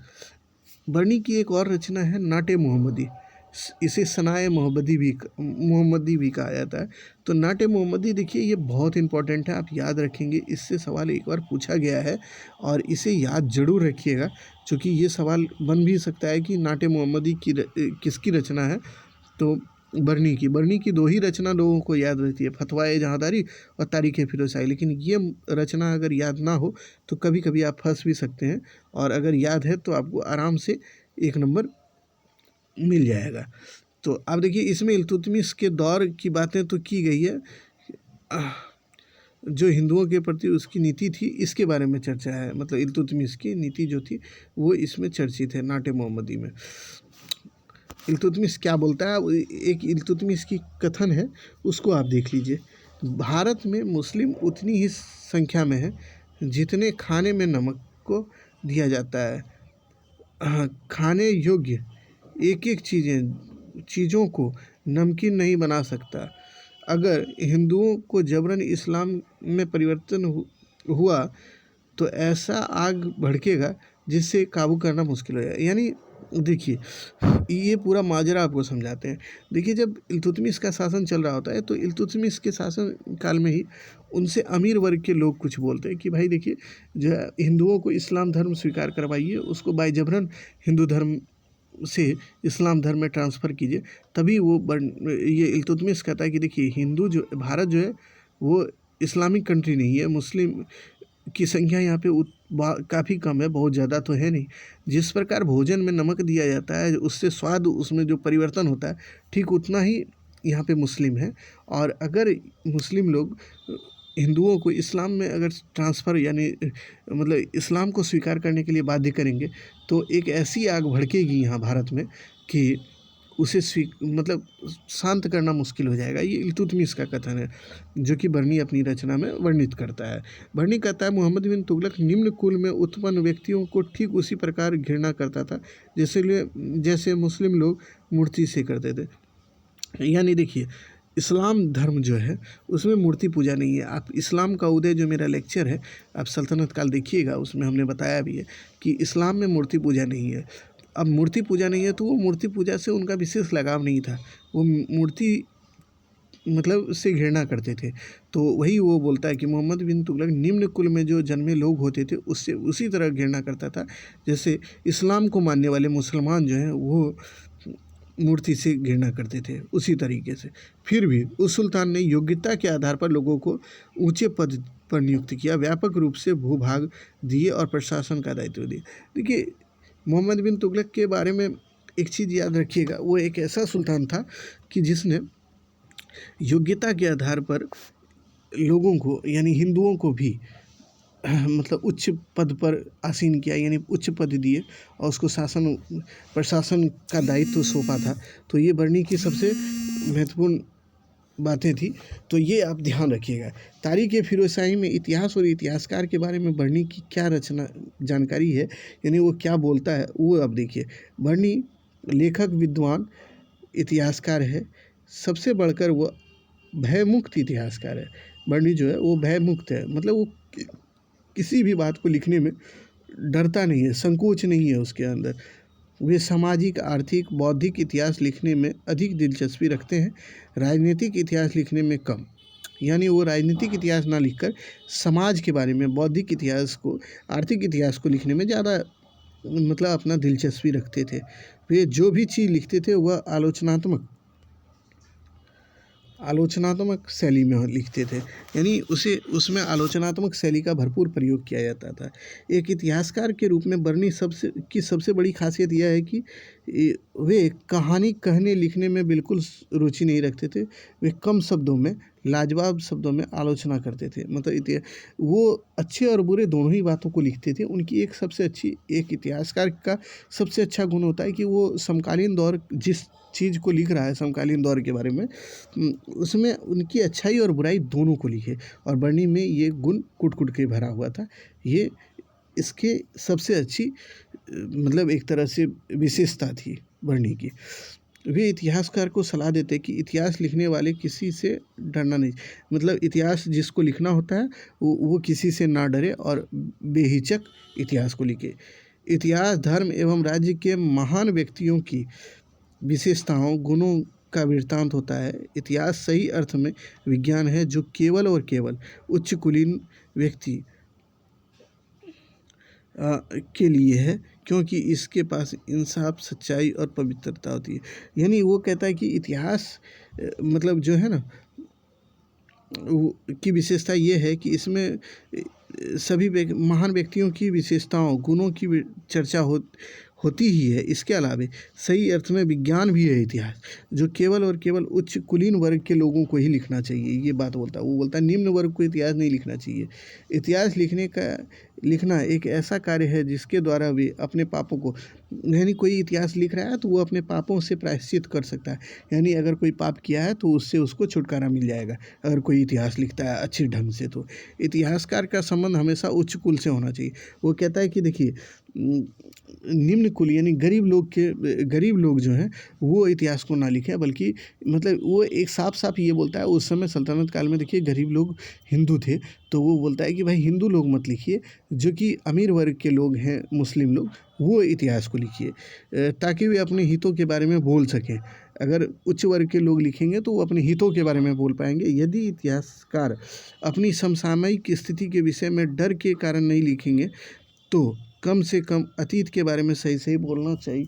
[SPEAKER 1] बर्नी की एक और रचना है नाटे मोहम्मदी, इसे सनाए मोहम्मदी भी कहा जाता है। तो नाटे मोहम्मदी देखिए ये बहुत इंपॉर्टेंट है, आप याद रखेंगे, इससे सवाल एक बार पूछा गया है और इसे याद जरूर रखिएगा, क्योंकि ये सवाल बन भी सकता है कि नाटे मोहम्मदी किसकी रचना है। तो बर्नी की दो ही रचना लोगों को याद रहती है, फतवाए जहांदारी और तारीख़ फिरोज शाही, लेकिन ये रचना अगर याद ना हो तो कभी कभी आप फंस भी सकते हैं, और अगर याद है तो आपको आराम से 1 नंबर मिल जाएगा। तो अब देखिए इसमें इल्तुतमिश के दौर की बातें तो की गई है, जो हिंदुओं के प्रति उसकी नीति थी इसके बारे में चर्चा है, मतलब इल्तुतमिश की नीति जो थी वो इसमें चर्चित है नाटे मोहम्मदी में। इल्तुतमिश क्या बोलता है, एक इल्तुतमिश की कथन है, उसको आप देख लीजिए। भारत में मुस्लिम उतनी ही संख्या में है जितने खाने में नमक को दिया जाता है। खाने योग्य एक एक चीज़ों को नमकीन नहीं बना सकता। अगर हिंदुओं को जबरन इस्लाम में परिवर्तन हुआ तो ऐसा आग भड़केगा जिससे काबू करना मुश्किल हो जाए। यानी देखिए ये पूरा माजरा आपको समझाते हैं। देखिए जब इल्तुतमिश का शासन चल रहा होता है तो इल्तुतमिश के शासन काल में ही उनसे अमीर वर्ग के लोग कुछ बोलते हैं कि भाई देखिए जो हिंदुओं को इस्लाम धर्म स्वीकार करवाइए, उसको बाय जबरन हिंदू धर्म से इस्लाम धर्म में ट्रांसफ़र कीजिए, तभी वो ये इल्तुतमिश कहता है कि देखिए भारत जो है वो इस्लामिक कंट्री नहीं है, मुस्लिम की संख्या यहाँ पे काफ़ी कम है, बहुत ज़्यादा तो है नहीं। जिस प्रकार भोजन में नमक दिया जाता है उससे स्वाद उसमें जो परिवर्तन होता है ठीक उतना ही यहाँ पे मुस्लिम है। और अगर मुस्लिम लोग हिंदुओं को इस्लाम में अगर ट्रांसफ़र यानी मतलब इस्लाम को स्वीकार करने के लिए बाध्य करेंगे तो एक ऐसी आग भड़केगी यहाँ भारत में कि उसे मतलब शांत करना मुश्किल हो जाएगा। ये इल्तुतमिश का कथन है जो कि बर्नी अपनी रचना में वर्णित करता है। बर्नी कहता है मोहम्मद बिन तुगलक निम्न कुल में उत्पन्न व्यक्तियों को ठीक उसी प्रकार घृणा करता था जैसे मुस्लिम लोग मूर्ति से करते थे। यानी देखिए इस्लाम धर्म जो है उसमें मूर्ति पूजा नहीं है। आप इस्लाम का उदय जो मेरा लेक्चर है आप सल्तनत काल देखिएगा, उसमें हमने बताया भी है कि इस्लाम में मूर्ति पूजा नहीं है। अब मूर्ति पूजा नहीं है तो वो मूर्ति पूजा से उनका विशेष लगाव नहीं था, वो मूर्ति मतलब उससे घृणा करते थे। तो वही वो बोलता है कि मोहम्मद बिन तुगलक निम्न कुल में जो जन्मे लोग होते थे उससे उसी तरह घृणा करता था जैसे इस्लाम को मानने वाले मुसलमान जो हैं वो मूर्ति से घृणा करते थे, उसी तरीके से। फिर भी उस सुल्तान ने योग्यता के आधार पर लोगों को ऊंचे पद पर नियुक्त किया, व्यापक रूप से भूभाग दिए और प्रशासन का दायित्व दिए। देखिए, मोहम्मद बिन तुगलक के बारे में एक चीज़ याद रखिएगा, वो एक ऐसा सुल्तान था कि जिसने योग्यता के आधार पर लोगों को यानी हिंदुओं को भी मतलब उच्च पद पर आसीन किया, यानी उच्च पद दिए और उसको शासन प्रशासन का दायित्व सौंपा था। तो ये बरनी की सबसे महत्वपूर्ण बातें थी, तो ये आप ध्यान रखिएगा। तारीख़ फ़िरोज़शाही में इतिहास और इतिहासकार के बारे में बरनी की क्या रचना जानकारी है, यानी वो क्या बोलता है वो आप देखिए। बरनी लेखक, विद्वान, इतिहासकार है, सबसे बढ़कर वो भयमुक्त इतिहासकार है। बरनी जो है वो भयमुक्त है, मतलब वो किसी भी बात को लिखने में डरता नहीं है, संकोच नहीं है उसके अंदर। वे सामाजिक, आर्थिक, बौद्धिक इतिहास लिखने में अधिक दिलचस्पी रखते हैं, राजनीतिक इतिहास लिखने में कम। यानी वो राजनीतिक इतिहास ना लिखकर समाज के बारे में, बौद्धिक इतिहास को, आर्थिक इतिहास को लिखने में ज़्यादा मतलब अपना दिलचस्पी रखते थे। वे जो भी चीज़ लिखते थे वह आलोचनात्मक शैली में लिखते थे, यानी उसमें आलोचनात्मक शैली का भरपूर प्रयोग किया जाता था। एक इतिहासकार के रूप में बरनी सबसे बड़ी खासियत यह है कि वे कहानी कहने लिखने में बिल्कुल रुचि नहीं रखते थे। वे कम शब्दों में, लाजवाब शब्दों में आलोचना करते थे। मतलब वो अच्छे और बुरे दोनों ही बातों को लिखते थे। उनकी एक इतिहासकार का सबसे अच्छा गुण होता है कि वो समकालीन दौर, जिस चीज़ को लिख रहा है समकालीन दौर के बारे में, उसमें उनकी अच्छाई और बुराई दोनों को लिखे। और बरनी में ये गुण कुट-कुट के भरा हुआ था। ये इसके सबसे अच्छी मतलब एक तरह से विशेषता थी बरनी की। वे इतिहासकार को सलाह देते कि इतिहास लिखने वाले किसी से डरना नहीं, मतलब इतिहास जिसको लिखना होता है वो किसी से ना डरे और बेहिचक इतिहास को लिखे। इतिहास धर्म एवं राज्य के महान व्यक्तियों की विशेषताओं, गुणों का वृत्तांत होता है। इतिहास सही अर्थ में विज्ञान है जो केवल और केवल उच्च कुलीन व्यक्ति के लिए है, क्योंकि इसके पास इंसाफ, सच्चाई और पवित्रता होती है। यानी वो कहता है कि इतिहास मतलब जो है ना की विशेषता ये है कि इसमें सभी महान व्यक्तियों की विशेषताओं, गुणों की चर्चा होती ही है। इसके अलावा सही अर्थ में विज्ञान भी है इतिहास, जो केवल और केवल उच्च कुलीन वर्ग के लोगों को ही लिखना चाहिए। ये बात बोलता है। वो बोलता है निम्न वर्ग को इतिहास नहीं लिखना चाहिए। इतिहास लिखना एक ऐसा कार्य है जिसके द्वारा वे अपने पापों को, यानी कोई इतिहास लिख रहा है तो वो अपने पापों से प्रायश्चित कर सकता है। यानी अगर कोई पाप किया है तो उससे उसको छुटकारा मिल जाएगा अगर कोई इतिहास लिखता है अच्छे ढंग से। तो इतिहासकार का संबंध हमेशा उच्च कुल से होना चाहिए। वो कहता है कि देखिए, निम्न कुल यानी गरीब लोग जो हैं वो इतिहास को ना लिखें, बल्कि मतलब वो एक साफ ये बोलता है। उस समय सल्तनत काल में देखिए गरीब लोग हिंदू थे, तो वो बोलता है कि भाई हिंदू लोग मत लिखिए, जो कि अमीर वर्ग के लोग हैं, मुस्लिम लोग, वो इतिहास को लिखिए ताकि वे अपने हितों के बारे में बोल सकें। अगर उच्च वर्ग के लोग लिखेंगे तो वो अपने हितों के बारे में बोल पाएंगे। यदि इतिहासकार अपनी समसामयिक स्थिति के विषय में डर के कारण नहीं लिखेंगे तो कम से कम अतीत के बारे में सही बोलना चाहिए।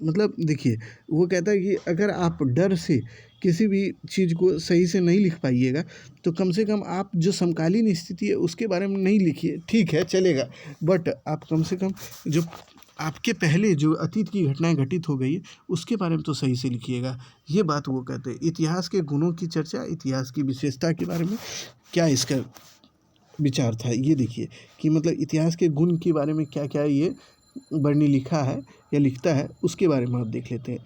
[SPEAKER 1] मतलब देखिए, वो कहता है कि अगर आप डर से किसी भी चीज़ को सही से नहीं लिख पाइएगा तो कम से कम आप जो समकालीन स्थिति है उसके बारे में नहीं लिखिए। ठीक है, चलेगा, बट आप कम से कम जो आपके पहले जो अतीत की घटनाएं घटित हो गई है उसके बारे में तो सही से लिखिएगा। ये बात वो कहते हैं। इतिहास के गुणों की चर्चा, इतिहास की विशेषता के बारे में क्या इसका विचार था, ये देखिए कि मतलब इतिहास के गुण के बारे में क्या क्या ये बरनी लिखा है या लिखता है, उसके बारे में आप देख लेते हैं।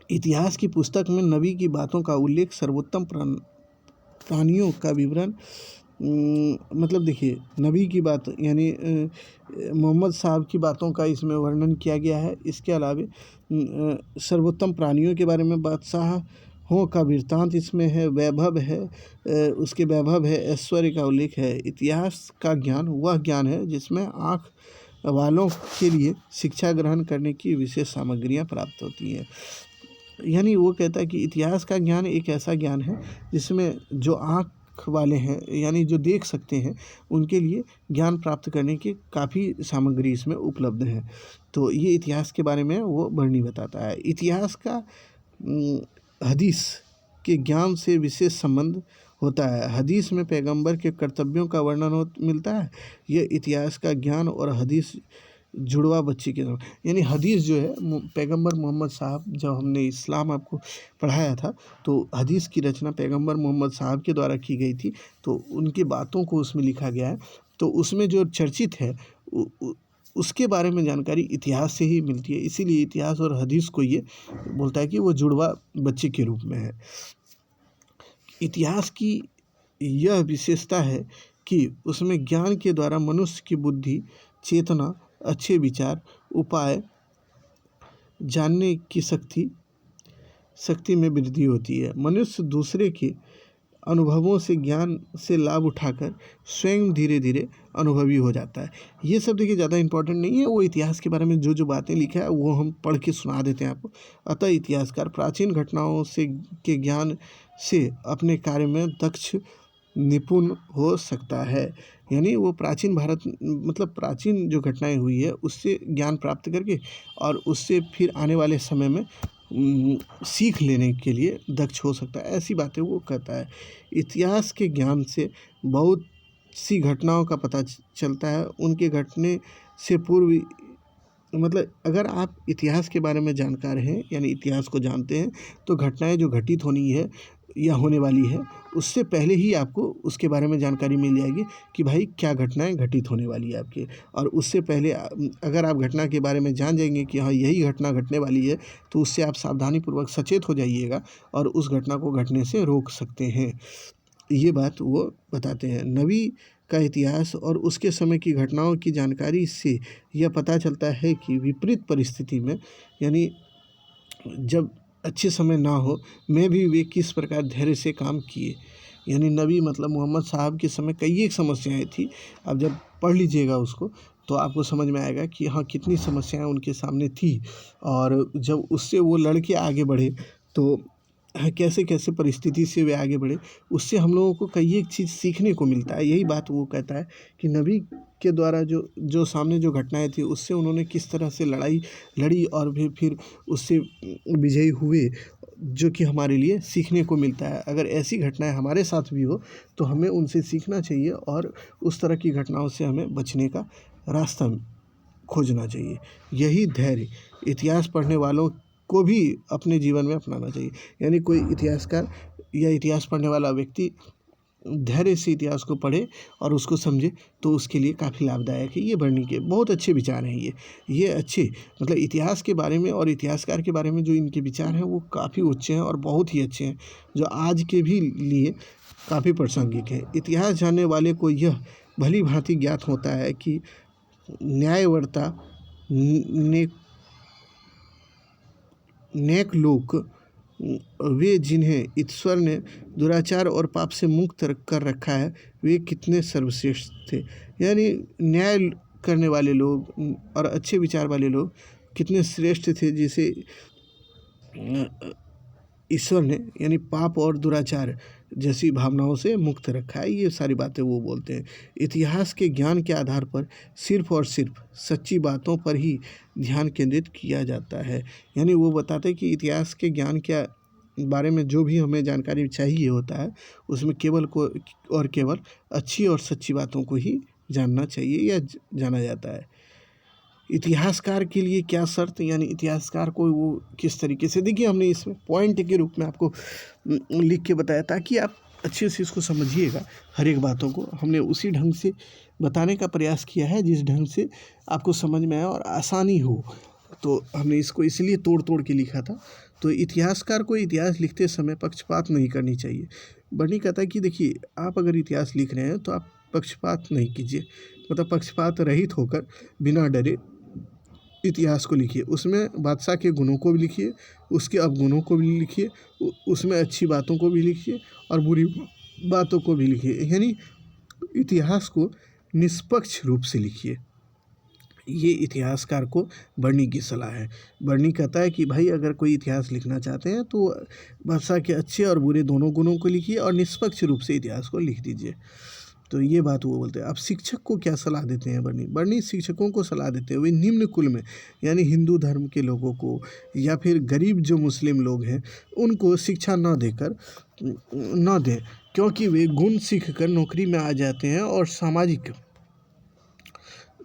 [SPEAKER 1] इतिहास की पुस्तक में नबी की बातों का उल्लेख, सर्वोत्तम प्राणियों का विवरण, मतलब देखिए नबी की बात यानी मोहम्मद साहब की बातों का इसमें वर्णन किया गया है। इसके अलावा सर्वोत्तम प्राणियों के बारे में, बादशाह हो का वृत्तांत इसमें है, वैभव है, उसके वैभव है, ऐश्वर्य का उल्लेख है। इतिहास का ज्ञान वह ज्ञान है जिसमें आँख वालों के लिए शिक्षा ग्रहण करने की विशेष सामग्रियाँ प्राप्त होती हैं। यानी वो कहता है कि इतिहास का ज्ञान एक ऐसा ज्ञान है जिसमें जो आँख वाले हैं, यानी जो देख सकते हैं, उनके लिए ज्ञान प्राप्त करने की काफ़ी सामग्री इसमें उपलब्ध है। तो ये इतिहास के बारे में वो वर्णनी बताता है। इतिहास का हदीस के ज्ञान से विशेष संबंध होता है। हदीस में पैगंबर के कर्तव्यों का वर्णन मिलता है। ये इतिहास का ज्ञान और हदीस जुड़वा बच्ची के समय, यानी हदीस जो है पैगंबर मोहम्मद साहब, जब हमने इस्लाम आपको पढ़ाया था तो हदीस की रचना पैगंबर मोहम्मद साहब के द्वारा की गई थी। तो उनकी बातों को उसमें लिखा गया है। तो उसमें जो चर्चित है उसके बारे में जानकारी इतिहास से ही मिलती है। इसीलिए इतिहास और हदीस को ये बोलता है कि वो जुड़वा बच्चे के रूप में है। इतिहास की यह विशेषता है कि उसमें ज्ञान के द्वारा मनुष्य की बुद्धि, चेतना, अच्छे विचार, उपाय जानने की शक्ति में वृद्धि होती है। मनुष्य दूसरे के अनुभवों से, ज्ञान से लाभ उठाकर स्वयं धीरे धीरे अनुभवी हो जाता है। ये सब देखिए ज़्यादा इम्पोर्टेंट नहीं है, वो इतिहास के बारे में जो बातें लिखा है वो हम पढ़ के सुना देते हैं आपको। अतः इतिहासकार प्राचीन घटनाओं से के ज्ञान से अपने कार्य में दक्ष, निपुण हो सकता है। यानी वो प्राचीन भारत, मतलब प्राचीन जो घटनाएं हुई है उससे ज्ञान प्राप्त करके और उससे फिर आने वाले समय में सीख लेने के लिए दक्ष हो सकता है। ऐसी बातें वो कहता है। इतिहास के ज्ञान से बहुत सी घटनाओं का पता चलता है। उनके घटने से पूर्व, मतलब अगर आप इतिहास के बारे में जानकार हैं, यानी इतिहास को जानते हैं, तो घटनाएं जो घटित होनी है या होने वाली है उससे पहले ही आपको उसके बारे में जानकारी मिल जाएगी कि भाई क्या घटनाएं घटित होने वाली है आपके। और उससे पहले अगर आप घटना के बारे में जान जाएंगे कि हाँ यही घटना घटने वाली है, तो उससे आप सावधानीपूर्वक सचेत हो जाइएगा और उस घटना को घटने से रोक सकते हैं। ये बात वो बताते हैं। नबी का इतिहास और उसके समय की घटनाओं की जानकारी से यह पता चलता है कि विपरीत परिस्थिति में, यानी जब अच्छे समय ना हो में भी वे किस प्रकार धैर्य से काम किए। यानी नबी मतलब मोहम्मद साहब के समय कई एक समस्याएं थी। अब जब पढ़ लीजिएगा उसको तो आपको समझ में आएगा कि हाँ कितनी समस्याएं उनके सामने थी, और जब उससे वो लड़के आगे बढ़े तो कैसे कैसे परिस्थिति से वे आगे बढ़े, उससे हम लोगों को कई एक चीज़ सीखने को मिलता है। यही बात वो कहता है कि नबी के द्वारा जो सामने जो घटनाएं थी उससे उन्होंने किस तरह से लड़ाई लड़ी और फिर उससे विजयी हुए, जो कि हमारे लिए सीखने को मिलता है। अगर ऐसी घटनाएं हमारे साथ भी हो तो हमें उनसे सीखना चाहिए और उस तरह की घटनाओं से हमें बचने का रास्ता खोजना चाहिए। यही धैर्य इतिहास पढ़ने वालों को भी अपने जीवन में अपनाना चाहिए। यानी कोई इतिहासकार या इतिहास पढ़ने वाला व्यक्ति धैर्य से इतिहास को पढ़े और उसको समझे तो उसके लिए काफ़ी लाभदायक है। ये वर्णनी के बहुत अच्छे विचार हैं। ये अच्छे, मतलब इतिहास के बारे में और इतिहासकार के बारे में जो इनके विचार हैं वो काफ़ी उच्च हैं और बहुत ही अच्छे हैं, जो आज के भी लिए काफ़ी प्रासंगिक है। इतिहास जानने वाले को यह भली भांति ज्ञात होता है कि न्यायवर्ता, नेक लोग वे जिन्हें ईश्वर ने दुराचार और पाप से मुक्त कर रखा है, वे कितने सर्वश्रेष्ठ थे। यानी न्याय करने वाले लोग और अच्छे विचार वाले लोग कितने श्रेष्ठ थे, जिसे ईश्वर ने यानी पाप और दुराचार जैसी भावनाओं से मुक्त रखा है। ये सारी बातें वो बोलते हैं। इतिहास के ज्ञान के आधार पर सिर्फ और सिर्फ सच्ची बातों पर ही ध्यान केंद्रित किया जाता है। यानी वो बताते हैं कि इतिहास के ज्ञान के बारे में जो भी हमें जानकारी चाहिए होता है उसमें केवल और केवल अच्छी और सच्ची बातों को ही जानना चाहिए या जाना जाता है। इतिहासकार के लिए क्या शर्त, यानी इतिहासकार को वो किस तरीके से, देखिए हमने इसमें पॉइंट के रूप में आपको लिख के बताया ताकि आप अच्छे से इसको समझिएगा। हर एक बातों को हमने उसी ढंग से बताने का प्रयास किया है जिस ढंग से आपको समझ में आए और आसानी हो। तो हमने इसको इसलिए तोड़ तोड़ के लिखा था। तो इतिहासकार को इतिहास लिखते समय पक्षपात नहीं करनी चाहिए। बर्नी कहता है कि देखिए आप अगर इतिहास लिख रहे हैं तो आप पक्षपात नहीं कीजिए, मतलब पक्षपात रहित होकर बिना डरे इतिहास को लिखिए, उसमें बादशाह के गुणों को भी लिखिए, उसके अवगुणों को भी लिखिए, उसमें अच्छी बातों को भी लिखिए और बुरी बातों को भी लिखिए, यानी इतिहास को निष्पक्ष रूप से लिखिए। ये इतिहासकार को बर्नी की सलाह है। बर्नी कहता है कि भाई अगर कोई इतिहास लिखना चाहते हैं तो बादशाह के अच्छे और बुरे दोनों गुणों को लिखिए और निष्पक्ष रूप से इतिहास को लिख दीजिए। तो ये बात वो बोलते हैं। अब शिक्षक को क्या सलाह देते हैं बर्नी? बर्नी शिक्षकों को सलाह देते हैं वे निम्न कुल में, यानी हिंदू धर्म के लोगों को या फिर गरीब जो मुस्लिम लोग हैं उनको शिक्षा न दें, क्योंकि वे गुण सीख कर नौकरी में आ जाते हैं और सामाजिक।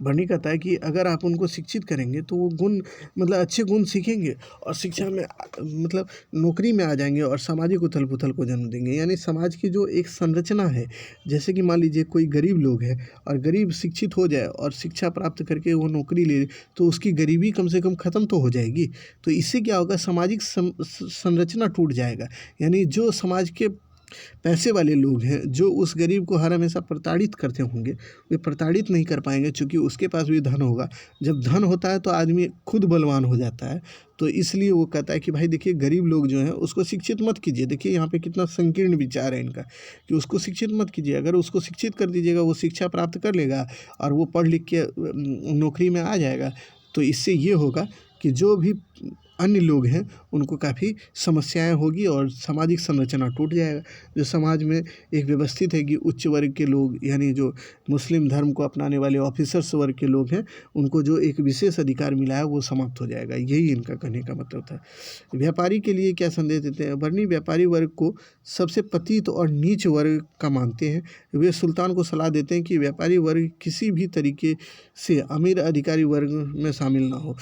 [SPEAKER 1] बर्नी कहता है कि अगर आप उनको शिक्षित करेंगे तो वो गुण मतलब अच्छे गुण सीखेंगे और शिक्षा में मतलब नौकरी में आ जाएंगे और सामाजिक उथल पुथल को जन्म देंगे। यानी समाज की जो एक संरचना है, जैसे कि मान लीजिए कोई गरीब लोग है और गरीब शिक्षित हो जाए और शिक्षा प्राप्त करके वो नौकरी ले तो उसकी गरीबी कम से कम ख़त्म तो हो जाएगी। तो इससे क्या होगा, सामाजिक संरचना टूट जाएगा। यानी जो समाज के पैसे वाले लोग हैं जो उस गरीब को हर हमेशा प्रताड़ित करते होंगे, वे प्रताड़ित नहीं कर पाएंगे, क्योंकि उसके पास भी धन होगा। जब धन होता है तो आदमी खुद बलवान हो जाता है। तो इसलिए वो कहता है कि भाई देखिए गरीब लोग जो हैं उसको शिक्षित मत कीजिए। देखिए यहाँ पे कितना संकीर्ण विचार है इनका कि उसको शिक्षित मत कीजिए। अगर उसको शिक्षित कर दीजिएगा वो शिक्षा प्राप्त कर लेगा और वो पढ़ लिख के नौकरी में आ जाएगा। तो इससे ये होगा कि जो भी अन्य लोग हैं उनको काफ़ी समस्याएं होगी और सामाजिक संरचना टूट जाएगा। जो समाज में एक व्यवस्थित है कि उच्च वर्ग के लोग, यानी जो मुस्लिम धर्म को अपनाने वाले ऑफिसर्स वर्ग के लोग हैं, उनको जो एक विशेष अधिकार मिला है वो समाप्त हो जाएगा। यही इनका कहने का मतलब था। व्यापारी के लिए क्या संदेश देते हैं बर्नी? व्यापारी वर्ग को सबसे पतित और नीच वर्ग का मानते हैं। वे सुल्तान को सलाह देते हैं कि व्यापारी वर्ग किसी भी तरीके से अमीर अधिकारी वर्ग में शामिल ना हो।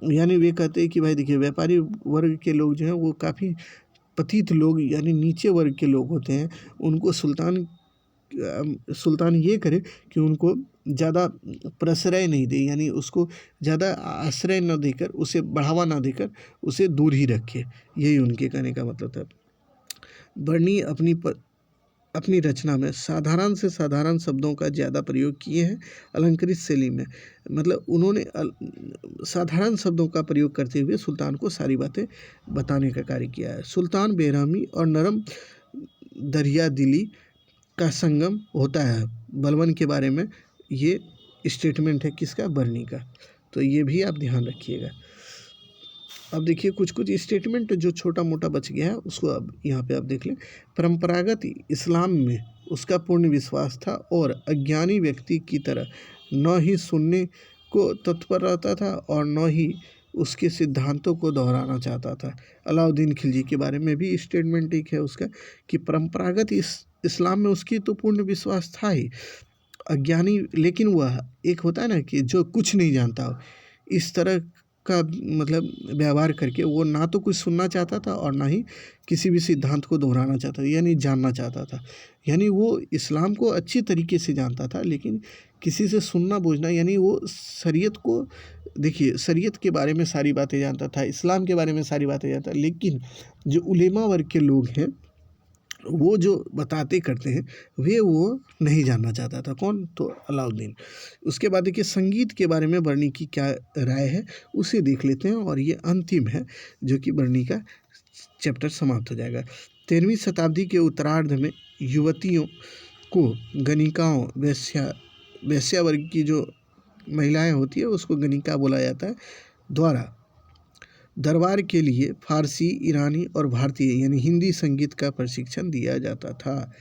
[SPEAKER 1] यानी वे कहते हैं कि भाई देखिए व्यापारी वर्ग के लोग जो हैं वो काफ़ी पतित लोग यानी नीचे वर्ग के लोग होते हैं। उनको सुल्तान ये करे कि उनको ज़्यादा प्रश्रय नहीं दे, यानी उसको ज़्यादा आश्रय न देकर, उसे बढ़ावा ना देकर उसे दूर ही रखे। यही उनके कहने का मतलब था। बर्नी अपनी रचना में साधारण से साधारण शब्दों का ज़्यादा प्रयोग किए हैं अलंकृत शैली में। मतलब उन्होंने साधारण शब्दों का प्रयोग करते हुए सुल्तान को सारी बातें बताने का कार्य किया है। सुल्तान बेरहमी और नरम दरिया दिली का संगम होता है। बलबन के बारे में ये स्टेटमेंट है किसका? बर्नी का। तो ये भी आप ध्यान रखिएगा। अब देखिए कुछ स्टेटमेंट जो छोटा मोटा बच गया है उसको अब यहाँ पे आप देख लें। परंपरागत इस्लाम में उसका पूर्ण विश्वास था और अज्ञानी व्यक्ति की तरह न ही सुनने को तत्पर रहता था और न ही उसके सिद्धांतों को दोहराना चाहता था। अलाउद्दीन खिलजी के बारे में भी स्टेटमेंट एक है उसका कि परंपरागत इस्लाम में उसकी तो पूर्ण विश्वास था ही, अज्ञानी, लेकिन वह एक होता है ना कि जो कुछ नहीं जानता हो, इस तरह का मतलब व्यवहार करके वो ना तो कुछ सुनना चाहता था और ना ही किसी भी सिद्धांत को दोहराना चाहता था, यानी जानना चाहता था। यानी वो इस्लाम को अच्छी तरीके से जानता था, लेकिन किसी से सुनना बूझना, यानी वो शरीयत को, देखिए शरीयत के बारे में सारी बातें जानता था, इस्लाम के बारे में सारी बातें जानता, लेकिन जो उलेमा वर्ग के लोग हैं वो जो बताते करते हैं वो नहीं जानना चाहता था। कौन? तो अलाउद्दीन। उसके बाद देखिए संगीत के बारे में बर्नी की क्या राय है उसे देख लेते हैं और ये अंतिम है जो कि बर्नी का चैप्टर समाप्त हो जाएगा। 13वीं शताब्दी के उत्तरार्ध में युवतियों को गणिकाओं, वेश्या वर्ग की जो महिलाएं होती है उसको गणिका बोला जाता है, द्वारा दरबार के लिए फारसी, ईरानी और भारतीय यानी हिंदी संगीत का प्रशिक्षण दिया जाता था।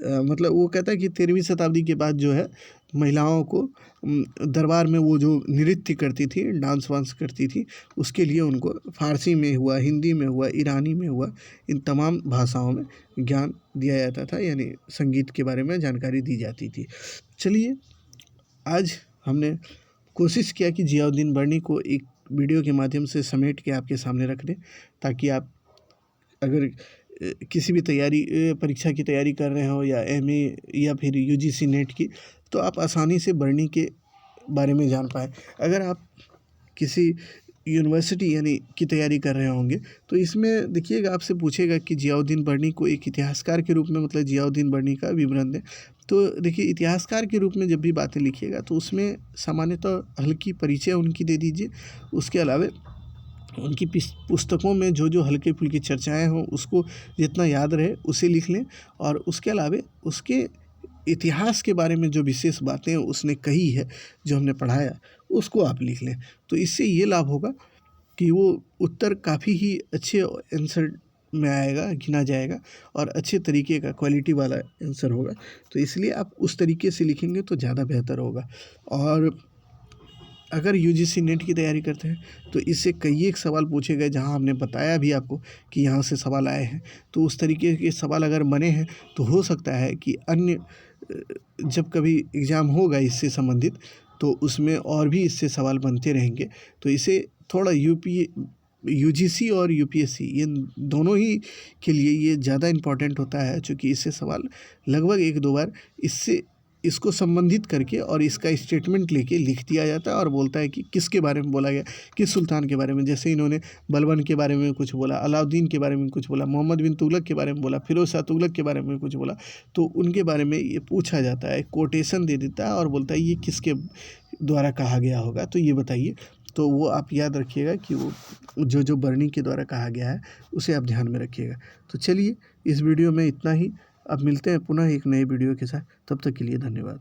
[SPEAKER 1] मतलब वो कहता है कि 13वीं शताब्दी के बाद जो है महिलाओं को दरबार में वो जो नृत्य करती थी, डांस वांस करती थी, उसके लिए उनको फारसी में हुआ, हिंदी में हुआ, ईरानी में हुआ, इन तमाम भाषाओं में ज्ञान दिया जाता था, यानी संगीत के बारे में जानकारी दी जाती थी। चलिए आज हमने कोशिश किया कि जियाउद्दीन बर्नी को एक वीडियो के माध्यम से समेट के आपके सामने रख दें, ताकि आप अगर किसी भी परीक्षा की तैयारी कर रहे हो या एमए या फिर यूजीसी नेट की, तो आप आसानी से बर्नी के बारे में जान पाएँ। अगर आप किसी यूनिवर्सिटी यानी की तैयारी कर रहे होंगे, तो इसमें देखिएगा आपसे पूछेगा कि ज़ियाउद्दीन बर्नी को एक इतिहासकार के रूप में मतलब ज़ियाउद्दीन बर्नी का विवरण दें। तो देखिए इतिहासकार के रूप में जब भी बातें लिखिएगा तो उसमें सामान्यतः हल्की परिचय उनकी दे दीजिए। उसके अलावा उनकी पुस्तकों में जो हल्की-फुल्की चर्चाएँ हों उसको जितना याद रहे उसे लिख लें, और उसके अलावा उसके इतिहास के बारे में जो विशेष बातें उसने कही है, जो हमने पढ़ाया, उसको आप लिख लें। तो इससे ये लाभ होगा कि वो उत्तर काफ़ी ही अच्छे आंसर में आएगा, गिना जाएगा और अच्छे तरीके का क्वालिटी वाला आंसर होगा। तो इसलिए आप उस तरीके से लिखेंगे तो ज़्यादा बेहतर होगा। और अगर यूजीसी नेट की तैयारी करते हैं तो इससे कई एक सवाल पूछे गए, जहां हमने बताया भी आपको कि यहाँ से सवाल आए हैं। तो उस तरीके के सवाल अगर बने हैं तो हो सकता है कि अन्य जब कभी एग्ज़ाम होगा इससे संबंधित तो उसमें और भी इससे सवाल बनते रहेंगे। तो इसे थोड़ा यूजीसी और यूपीएससी ये दोनों ही के लिए ये ज़्यादा इम्पोर्टेंट होता है, चूँकि इससे सवाल लगभग 1-2 बार इसको संबंधित करके और इसका स्टेटमेंट लेके लिख दिया जाता है और बोलता है कि किसके बारे में बोला गया, किस सुल्तान के बारे में। जैसे इन्होंने बलबन के बारे में कुछ बोला, अलाउद्दीन के बारे में कुछ बोला, मोहम्मद बिन तुगलक के बारे में बोला, फिरोज़ शाह तुगलक के बारे में कुछ बोला, तो उनके बारे में ये पूछा जाता है, कोटेशन दे देता है और बोलता है ये किसके द्वारा कहा गया होगा, तो ये बताइए। तो वो आप याद रखिएगा कि वो जो बर्नी के द्वारा कहा गया है उसे आप ध्यान में रखिएगा। तो चलिए इस वीडियो में इतना ही। अब मिलते हैं पुनः एक नए वीडियो के साथ, तब तक के लिए धन्यवाद।